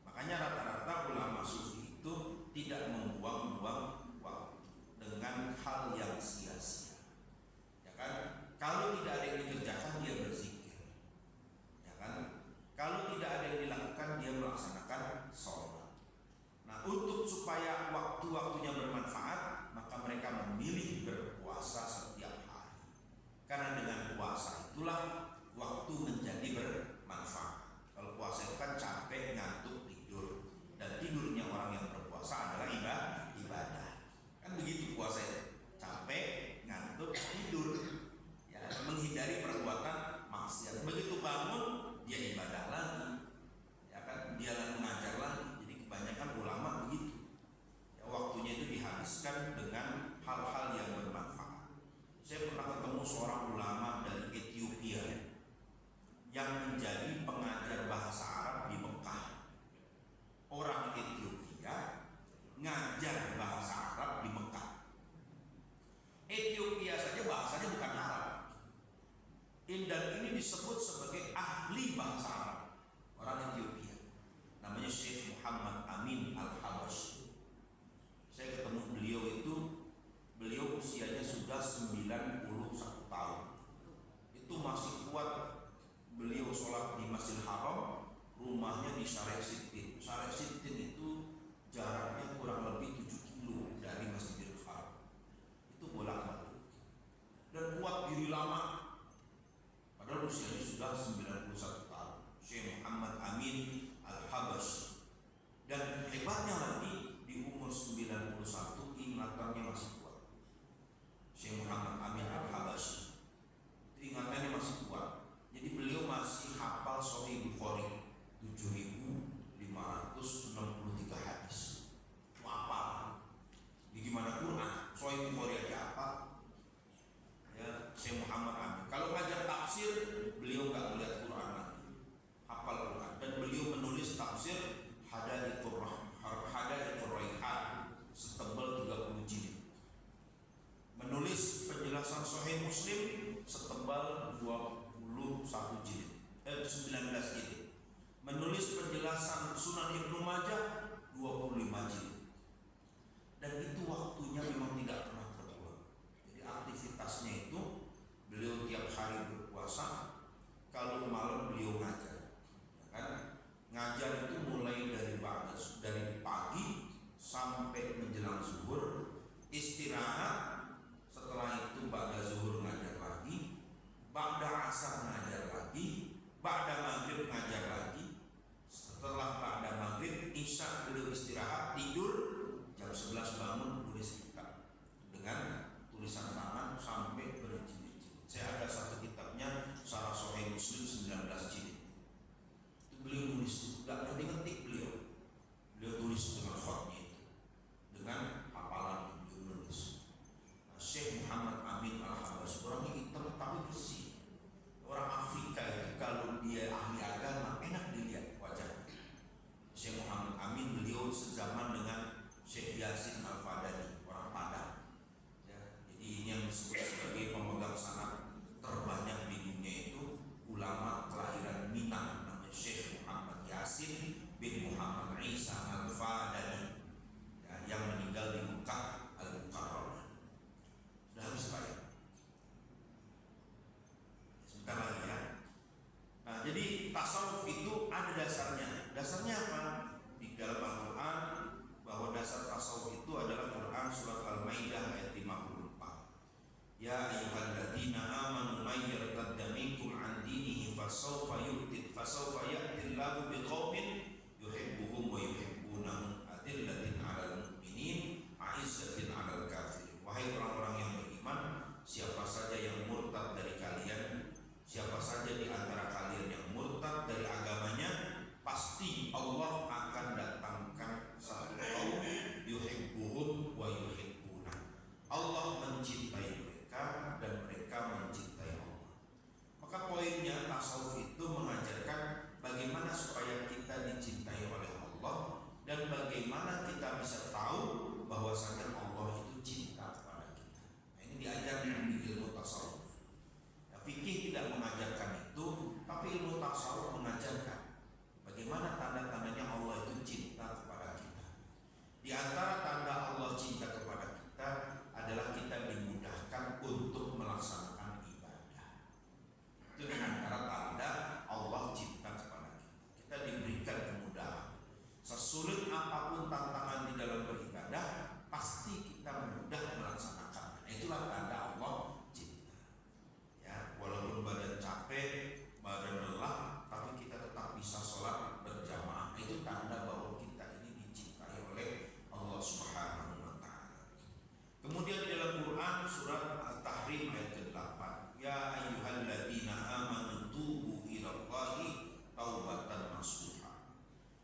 Makanya rata-rata ulama sufi itu tidak membuang-buang waktu dengan hal yang sia-sia. Ya kan? Kalau tidak ada yang dikerjakan dia berzikir. Ya kan? Kalau tidak ada yang dilakukan dia melaksanakan sholat. Nah, untuk supaya waktu-waktunya bermanfaat, maka mereka memilih berpuasa setiap hari. Karena dengan puasa itulah waktu menjadi bermanfaat. Kalau puasa itu kan capek, ngantuk, tidur. Dan tidurnya orang yang berpuasa adalah ibadah. Kan begitu puasa itu. Capek, ngantuk, tidur. Ya, menghindari perbuatan maksiat. Begitu bangun, dia ibadah lagi. Ya kan, dia mengajar lagi. Jadi kebanyakan ulama begitu. Ya, waktunya itu dihabiskan dengan hal-hal yang bermanfaat. Saya pernah ketemu seorang ulama dari Ethiopia yang menjadi pengajar bahasa Arab di Mekah. Orang Ethiopia ngajar bahasa Arab di Mekah. Ethiopia saja bahasanya bukan Arab. Dan ini disebut sebagai ahli bahasa Arab. Orang Ethiopia namanya Syekh Muhammad Amin Al-Habashi. Saya ketemu beliau itu, beliau usianya sudah 91 tahun. Itu masih kuat. Beliau sholat di Masjidil Haram, rumahnya di Syarek Sitin. Syarek Sitin itu jaraknya kurang lebih 7 kilo dari Masjidil Haram. Itu bolak-balik. Dan kuat diri lama. Padahal usianya sudah 91 tahun. Syekh Muhammad Amin Al-Habashi. Dan hebatnya lagi, di umur 91 ingatannya masih kuat. Syekh Muhammad Amin Al-Habashi ingatannya masih kuat. Jadi beliau masih hafal Sahih Bukhari 7.563 hadis. Hafal. Di gimana Quran? Sahih Bukhari aja apa? Ya, Syekh Muhammad Amin. Kalau ngajar tafsir, beliau nggak melihat Quran lagi. Hafal Quran. Dan beliau menulis tafsir Hadaiqur Raihan setebal 30 jilid. Menulis penjelasan Sahih Muslim setebal 21 jilid, 19 jilid. Menulis penjelasan Sunan Ibnu Majah 25 jilid. Dan itu waktunya memang tidak pernah terpulang. Jadi aktivitasnya itu beliau tiap hari berpuasa, kalau malam beliau ngajar. Ya kan? Ngajar itu mulai dari pagi sampai menjelang zuhur, istirahat. Setelah itu ba'da zuhur ngajar lagi, ba'da asar ngajar lagi, ba'da maghrib ngajar lagi. Setelah ba'da maghrib, isya beliau istirahat, tidur. ada dasarnya. Dasarnya apa? Di dalam Al-Quran bahwa dasar tasawuf itu adalah Quran surat Al-Maidah ayat 54. Ya ayyuhalladzina amanu may yartadda minkum an dinihi fasawfa ya'tillahu biqaumin yuhibbuhum wa yuhibbunahu adillatin 'alal mu'minin 'izzatin 'alal kafirin. Wahai orang-orang yang beriman, siapa saja yang murtad dari kalian, siapa saja di antara kalian yang murtad dari agamanya, pasti Allah akan datangkan satu kaum yuhibbuhum wa yuhibbuna. Allah mencintai mereka dan mereka mencintai Allah. Maka poinnya tasawuf itu mengajarkan bagaimana supaya kita dicintai oleh Allah dan bagaimana kita bisa tahu bahwasanya Allah itu cinta kepada kita. Nah, ini diajarkan di ilmu tasawuf. Nah, fikih tidak mengajarkan itu, tapi ilmu tasawuf mengajarkan bagaimana tanda-tandanya Allah itu cinta kepada kita. Di antara tanda Allah cinta kepada kita adalah kita dimudahkan untuk melaksanakan ibadah. Itu di antara tanda Allah cinta kepada kita. Kita diberikan kemudahan. Sesulit apapun tantangan di dalam beribadah, pasti kita mudah melaksanakan. Nah, itulah tanda Allah cinta. Ya, walaupun badan capek, badan lelah, tapi kita tetap bisa sholat berjamaah. Itu tanda bahwa kita ini dicintai oleh Allah Subhanahu wa Ta'ala. Kemudian di dalam Quran surat At-Tahrim ayat ke-8, ya ayyuhalladzina amanu tubu ilallahi taubatan nasuha.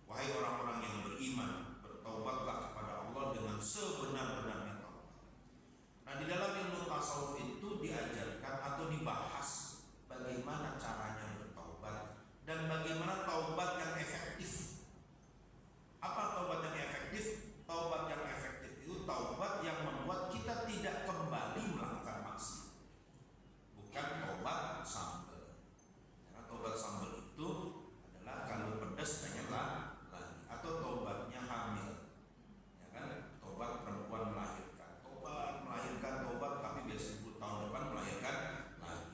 Wahai orang-orang yang beriman, bertaubatlah kepada Allah dengan sebenar-benarnya taubat. Nah, di dalam ilmu tasawuf itu diajarkan atau dibahas bagaimana caranya bertaubat dan bagaimana taubat yang efektif. Apa taubat yang efektif? Taubat yang efektif itu taubat yang membuat kita tidak kembali melakukan maksiat. Bukan taubat sambal. Karena taubat sambal itu adalah kalau pedas pengen lagi, atau taubatnya hamil. Ya kan? Taubat perempuan melahirkan. Taubat tapi biar 10 tahun depan melahirkan lagi.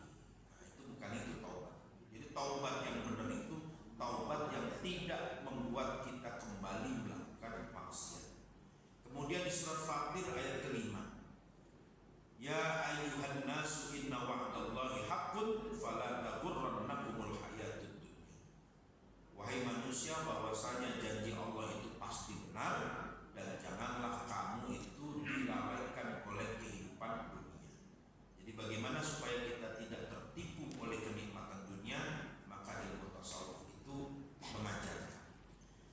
Nah, itu bukan itu taubat. Jadi taubat yang benar itu taubat yang tidak membuat kita kembali melakukan maksiat. Kemudian di surat Fatir ayat ke-5, ya ayyuhan nasu inna wa'dallahi haqqun fala taghurrannakumul hayatud dunya. Wahai manusia, bahwasanya janji Allah itu pasti benar dan janganlah kamu itu dilalaikan oleh kehidupan dunia. Jadi bagaimana supaya kita tidak tertipu oleh kenikmatan dunia, maka ilmu tasawuf itu mengajarkan.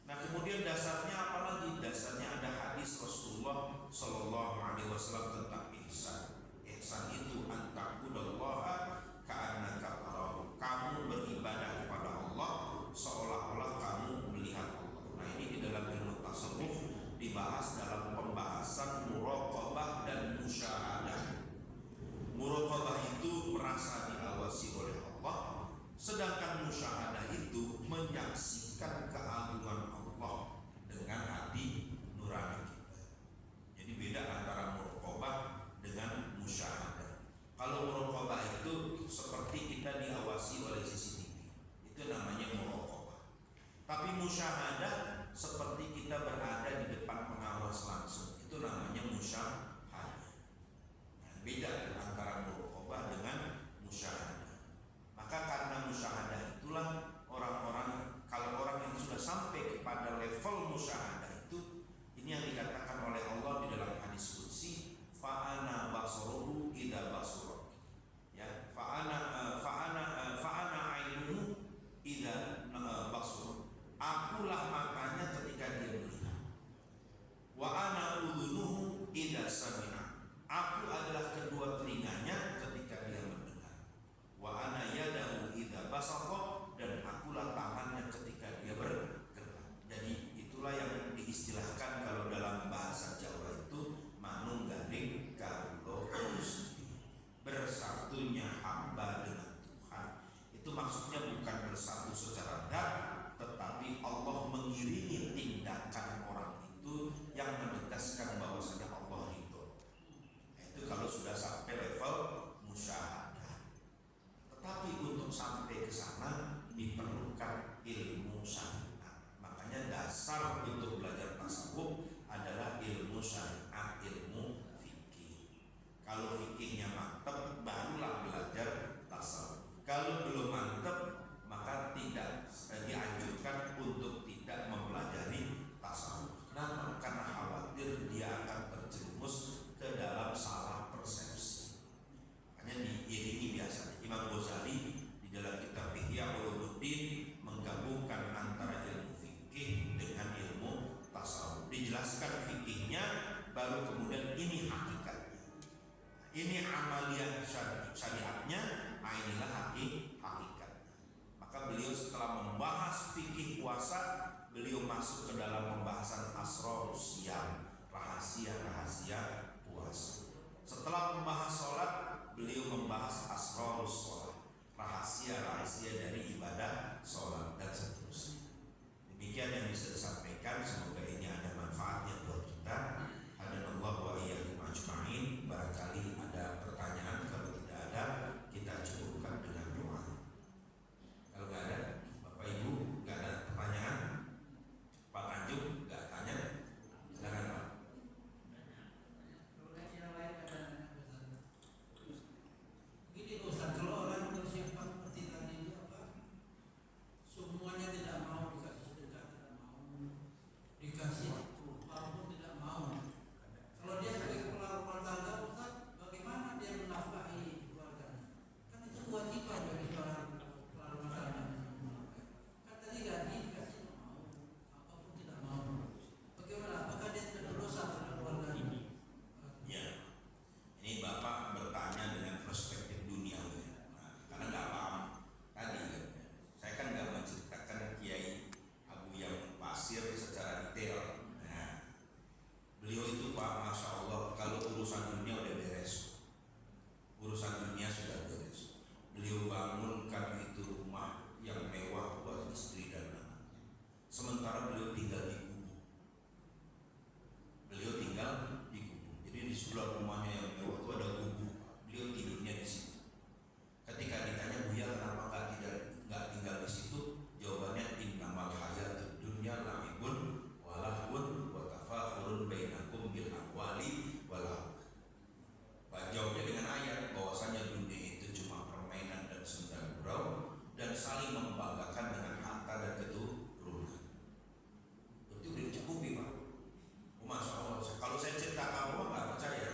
Nah, kemudian dasarnya apa lagi? Dasarnya ada hadis Rasulullah Shallallahu Alaihi Wasallam tentang ihsan. Ihsan itu antaqudallaha ka'annaka tarahu. Kamu beribadah kepada Allah seolah-olah kamu melihat Allah. Nah, ini di dalam ilmu tasawuf dibahas dalam pembahasan muraqabah dan musyahadah. Muraqabah itu merasa diawasi oleh Allah, sedangkan musyahadah itu menyaksikan keagungan Allah dengan hati nurani kita. Jadi beda antara muraqabah dengan musyahadah. Kalau muraqabah itu seperti kita diawasi oleh CCTV, itu namanya muraqabah. Tapi musyahadah seperti kita berada di depan pengawas langsung, itu namanya musyahadah. Nah, beda antara muraqabah dengan musyahadah. Maka karena musyahadah itulah orang-orang, kalau orang yang sudah sampai kepada level musyahadah itu, ini yang dikatakan oleh Allah di dalam hadis qudsi, fa'ana basaruhu idza basara. Ya, fa'ana ainuhu idza basara. Akulah matanya ketika dia melihat. Wa ana udhunuhu idza sami'a. Aku adalah kedua telinga puasa beliau masuk ke dalam pembahasan asrarus siyam, rahasia-rahasia puasa. Setelah membahas sholat, beliau membahas asrarus sholat, rahasia-rahasia dari ibadah sholat dan seterusnya. Demikian yang bisa disampaikan, semoga ini ada manfaatnya buat kita. Hadanallahu wa iyyakum ajma'in. Barangkali ada pertanyaan, kalau tidak ada kita cukupkan dengan doa. Kalau nggak ada, Bapak Ibu nggak ada pertanyaan, Pak Tanjung nggak tanya, silakan Pak. Gini Ustaz, kalau orang bersiapkan seperti tadi itu apa? Semuanya tidak mau dikasih sedekah, tidak mau dikasih walaupun tidak mau. Kalau dia sebagai kepala rumah tangga, Ustaz, bagaimana dia menafkahi keluarganya? Kan itu kewajiban bagi seorang kepala rumah tangga. Kan tadi gaji dikasih tidak mau, apapun tidak mau. Bagaimana? Apakah dia tidak berdosa terhadap keluarganya? Ya, ini Bapak bertanya dengan perspektif duniawi, karena nggak paham tadi kan. Saya kan nggak menceritakan Kiai Abu Yamun Pasir secara detail. Nah, beliau itu Pak, masya Allah, kalau urusan dunia udah beres, urusan dunia sudah beres. Beliau bangunkan itu rumah yang mewah buat istri dan anak. Sementara beliau tinggal di gubuk. Beliau tinggal di gubuk. Jadi di sebelah rumahnya yang mewah itu ada gubuk. Beliau tidurnya di situ. Ketika ditanya, Buya kenapa nggak tinggal di situ? Jawabannya, innamal hayatud dunya la'ibun walahun wa tafakhurun bainakum bil amwali wal aulad. Jawabnya dengan ayat bahwasanya dunia itu cuma permainan dan senda gurau dan saling membanggakan dengan harta dan keturunan. Itu udah dicukupi Pak. Masya Allah, kalau saya cerita kamu nggak percaya.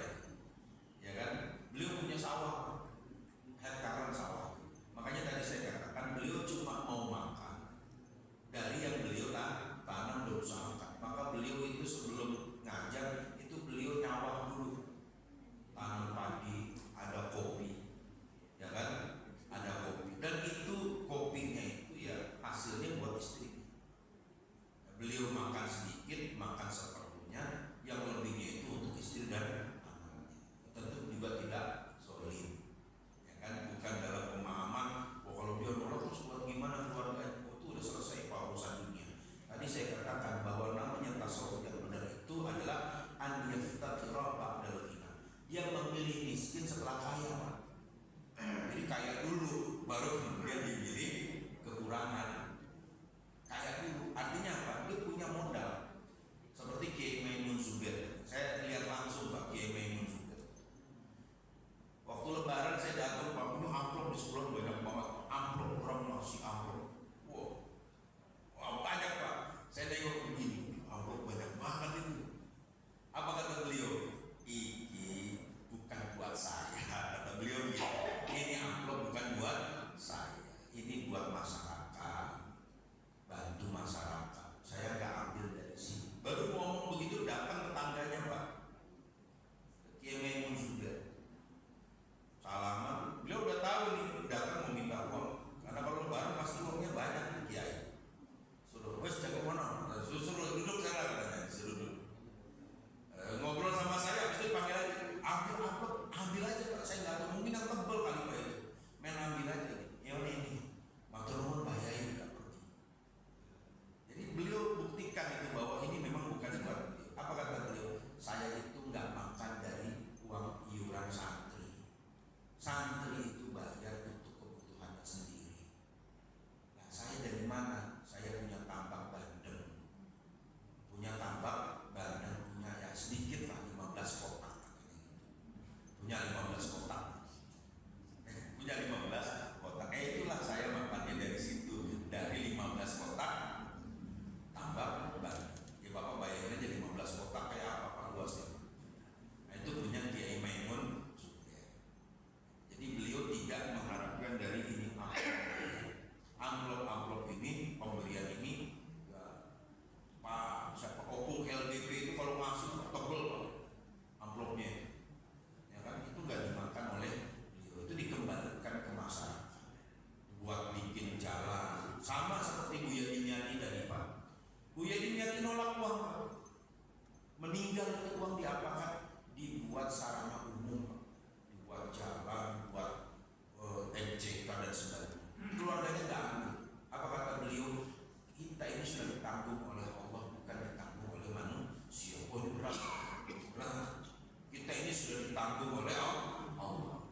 ini sudah ditanggung oleh Allah.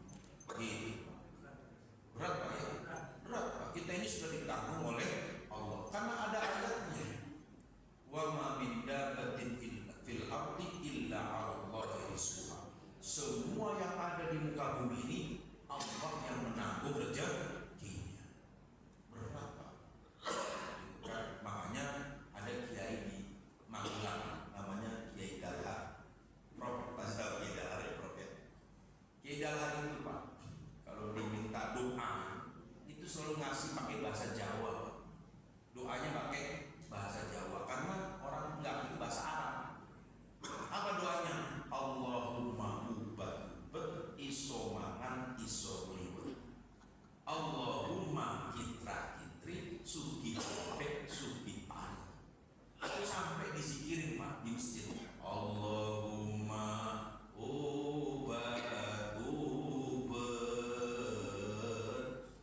Begitu. Berat Pak ya? Berat Pak. Kita ini sudah ditanggung oleh Allah. Karena ada ayatnya. Wa ma min dabbatin fil ardi illa 'ala Allahi rizquha. Semua yang ada di muka bumi ini Allah yang menanggung rezekinya. Berat Pak. Makanya ada kiai di Magelang namanya Kiai Dalhar. Prof, pasti tahu Kiai Dalhar ya Prof ya. Kiai Dalhar itu Pak, kalau diminta doa itu selalu ngasih pakai bahasa Jawa Pak. Doanya pakai bahasa Jawa karena orang nggak ngerti bahasa Arab. Apa doanya? Allahumma ubat iso mangan iso liwet. Allahumma kitra kitri sugi pek sugi pan. Itu sampai disikirin Pak di masjid. Allahumma ubat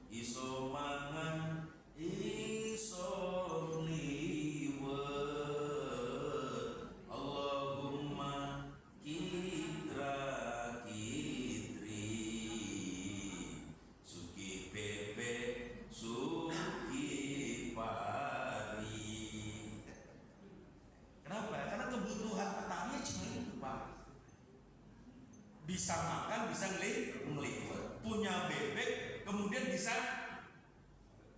iso mangan iso liwet. Allahumma kitra kitri sugi bebek sugi pari. Kenapa? Karena kebutuhan petani cuma itu Pak. Bisa makan, bisa ngeliwet, punya bebek, kemudian bisa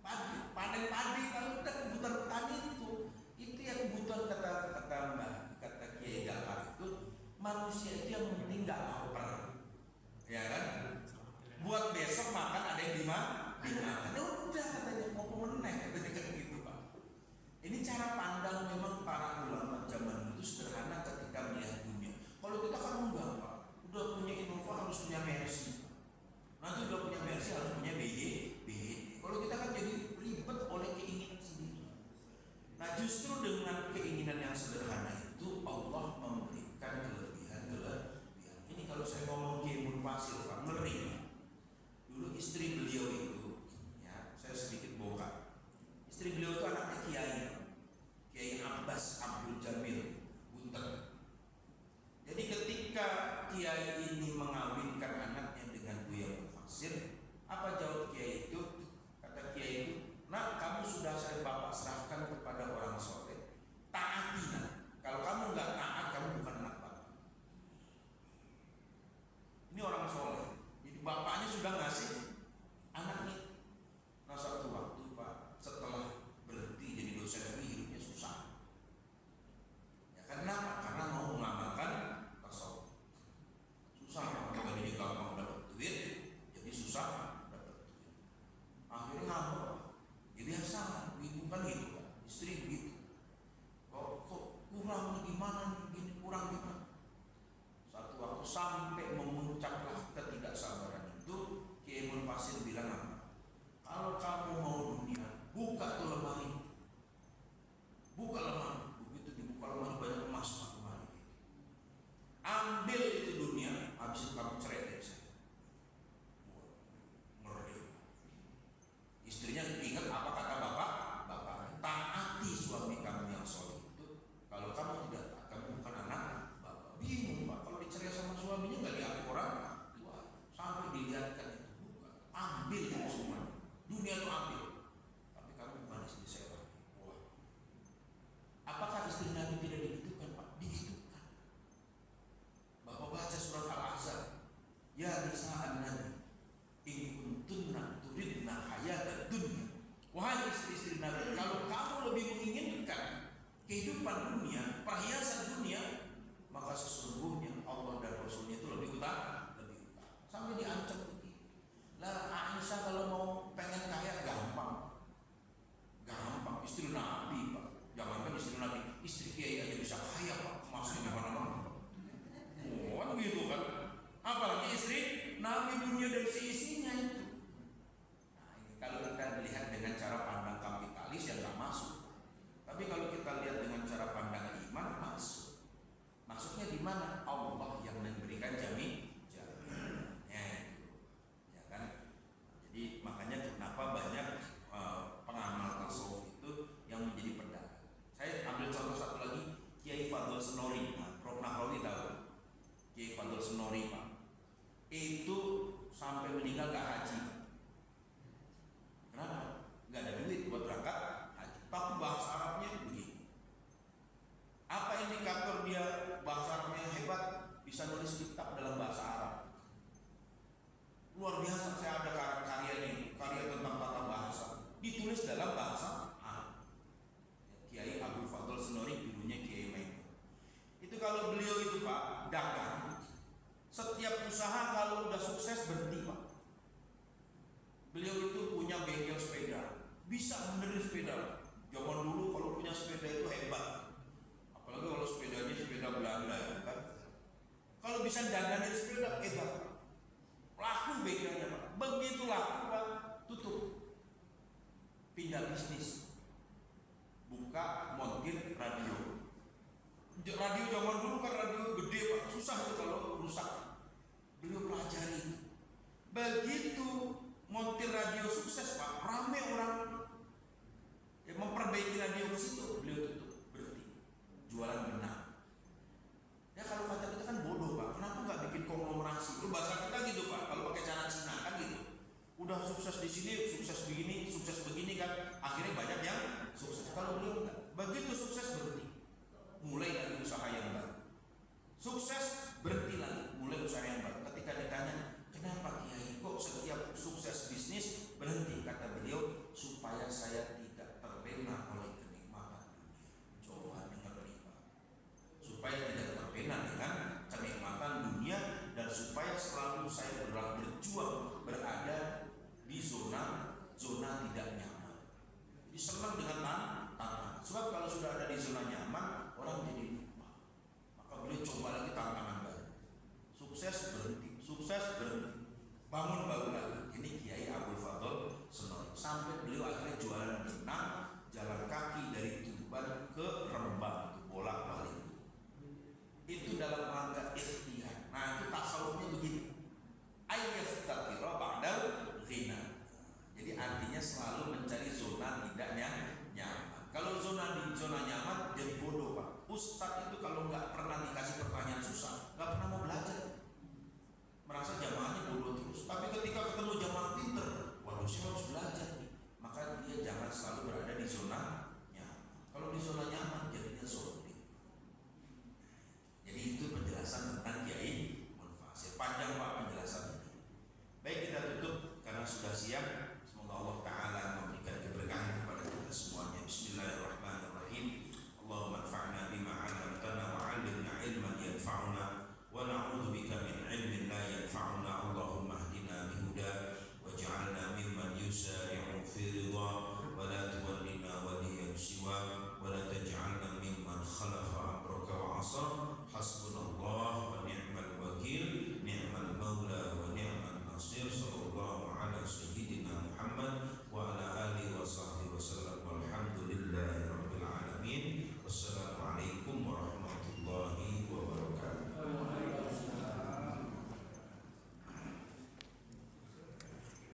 panen padi. Kalau udah kebutuhan petani itu ya kebutuhan kata Kiai Dalhar itu, manusia itu yang penting nggak lapar, ya kan? Buat besok makan ada yang dimakan. Udah katanya mau meneh katanya gitu Pak. Ini cara pandang memang para ulama zaman itu sederhana ketika melihat dunia. Kalau kita kan enggak Pak, udah punya Innova harus punya Mercy, nanti udah punya Mercy harus punya BY. Kalau kita kan jadi ribet oleh keinginan sendiri. Nah justru dengan keinginan yang sederhana itu Allah memberikan kelebihan. Ini kalau saya ngomong Kiai Munfasil Pak, ngeri. Dulu istri beliau itu, ya saya sedikit bongkar. Istri beliau itu anaknya Kiai Abbas Abdul Jamil Bunter. Jadi ketika Kiai ini mengawinkan anaknya dengan Buya Munfasil, apa jawab Kiai itu? Kata Kiai itu, nak kamu sudah saya bapak serahkan kepada orang soleh, taati nak. Kalau kamu nggak taat, kamu bukan anak bapak. Ini orang soleh. Jadi bapaknya sudah ngasih anaknya. Nah satu waktu Pak, setelah berhenti jadi dosen lagi hidupnya susah. Ya kenapa? Karena mau mengamalkan tasawuf. Susah, karena ini gampang dapat duit, jadi susah dapat duit. Akhirnya ngambek. Jadi asal ibu kan gitu kan, istri gitu. Kok kurang gimana? Gini kurang gimana? Satu waktu sampai memuncaklah ketidaksabaran itu, Kiai Munfasil bilang apa? Kalau kamu mau dunia, buka tuh lemari. Buka lemari. Begitu dibuka lemari banyak emas Pak kemarin. Ambil itu dunia, habis itu kamu cerai dari saya. Ngeri. Istrinya ingat apa kata bapak? Taati suami kamu yang soleh itu. Kalau kamu tidak taat, kamu bukan anak bapak. Bingung Pak, kalau dicerai sama suaminya nggak diakui orang tua. Sampai dilihatkan itu buka. Ambil itu semua. Dunia itu ambil. Tapi kamu bukan istri saya lagi. Wah. Apakah istri Nabi tidak digitukan Pak? Digitukan. Bapak baca surat Al-Ahzab. Ya nisa'an Nabi, in kuntunna turidna hayatad dunya. Wahai istri-istri Nabi, kalau kamu lebih menginginkan kehidupan dunia, perhiasan dunia, maka sesungguhnya Allah dan Rasulnya itu lebih utama. Sampai diancam begitu. Lah Aisyah kalau mau pengen kaya gampang, istri Nabi Pak. Jangankan istri Nabi, istri Kiai aja bisa kaya Pak, masuk di mana-mana. Oh kan gitu kan. Apalagi istri Nabi, dunia dan seisinya itu. Nah ini kalau kita lihat dengan cara pandang kapitalis ya nggak masuk. Tapi kalau kita lihat dengan cara pandang iman masuk. Masuknya di mana? Allah yang memberikan jaminannya, ya kan? Jadi makanya kenapa banyak pengamal tasawuf itu yang menjadi pedagang. Saya ambil contoh satu lagi, Kiai Fadl Senori. Prof Nahrawi tahu Kiai Fadl Senori Pak. itu sampai meninggal gak haji. Kenapa? Gak ada duit buat berangkat haji. Tapi bahasa Arabnya begini. Apa indikator dia bahasa Arabnya hebat? Bisa nulis kitab dalam bahasa Arab. Luar biasa. Saya ada karya ini, karya tentang tata bahasa, ditulis dalam bahasa Arab. Kiai Abdul Fadl Senori, dulunya Kiai Maimun. Itu kalau beliau itu Pak dagang, setiap usaha kalau udah sukses berhenti Pak. Beliau itu punya bengkel sepeda, bisa benerin sepeda. Zaman dulu kalau punya sepeda itu hebat, apalagi kalau sepedanya sepeda Belanda ya kan. Kalau bisa dandanin sepeda hebat, laku bengkelnya Pak. Begitu laku Pak, tutup, pindah bisnis, buka montir radio. Radio zaman dulu kan radio gede Pak, susah itu kalau rusak. Beliau pelajari. Begitu montir radio sukses Pak, rame orang yang memperbaiki radio ke situ. Beliau tutup, berhenti, jualan benang. Ya kalau kata kita kan bodoh Pak, kenapa nggak bikin konglomerasi? Itu bahasa kita gitu Pak, kalau pakai cara Cina kan gitu. Udah sukses di sini, sukses begini kan, akhirnya banyak yang sukses. Kalau beliau enggak, begitu sukses berhenti, mulai dari usaha yang baru. Sukses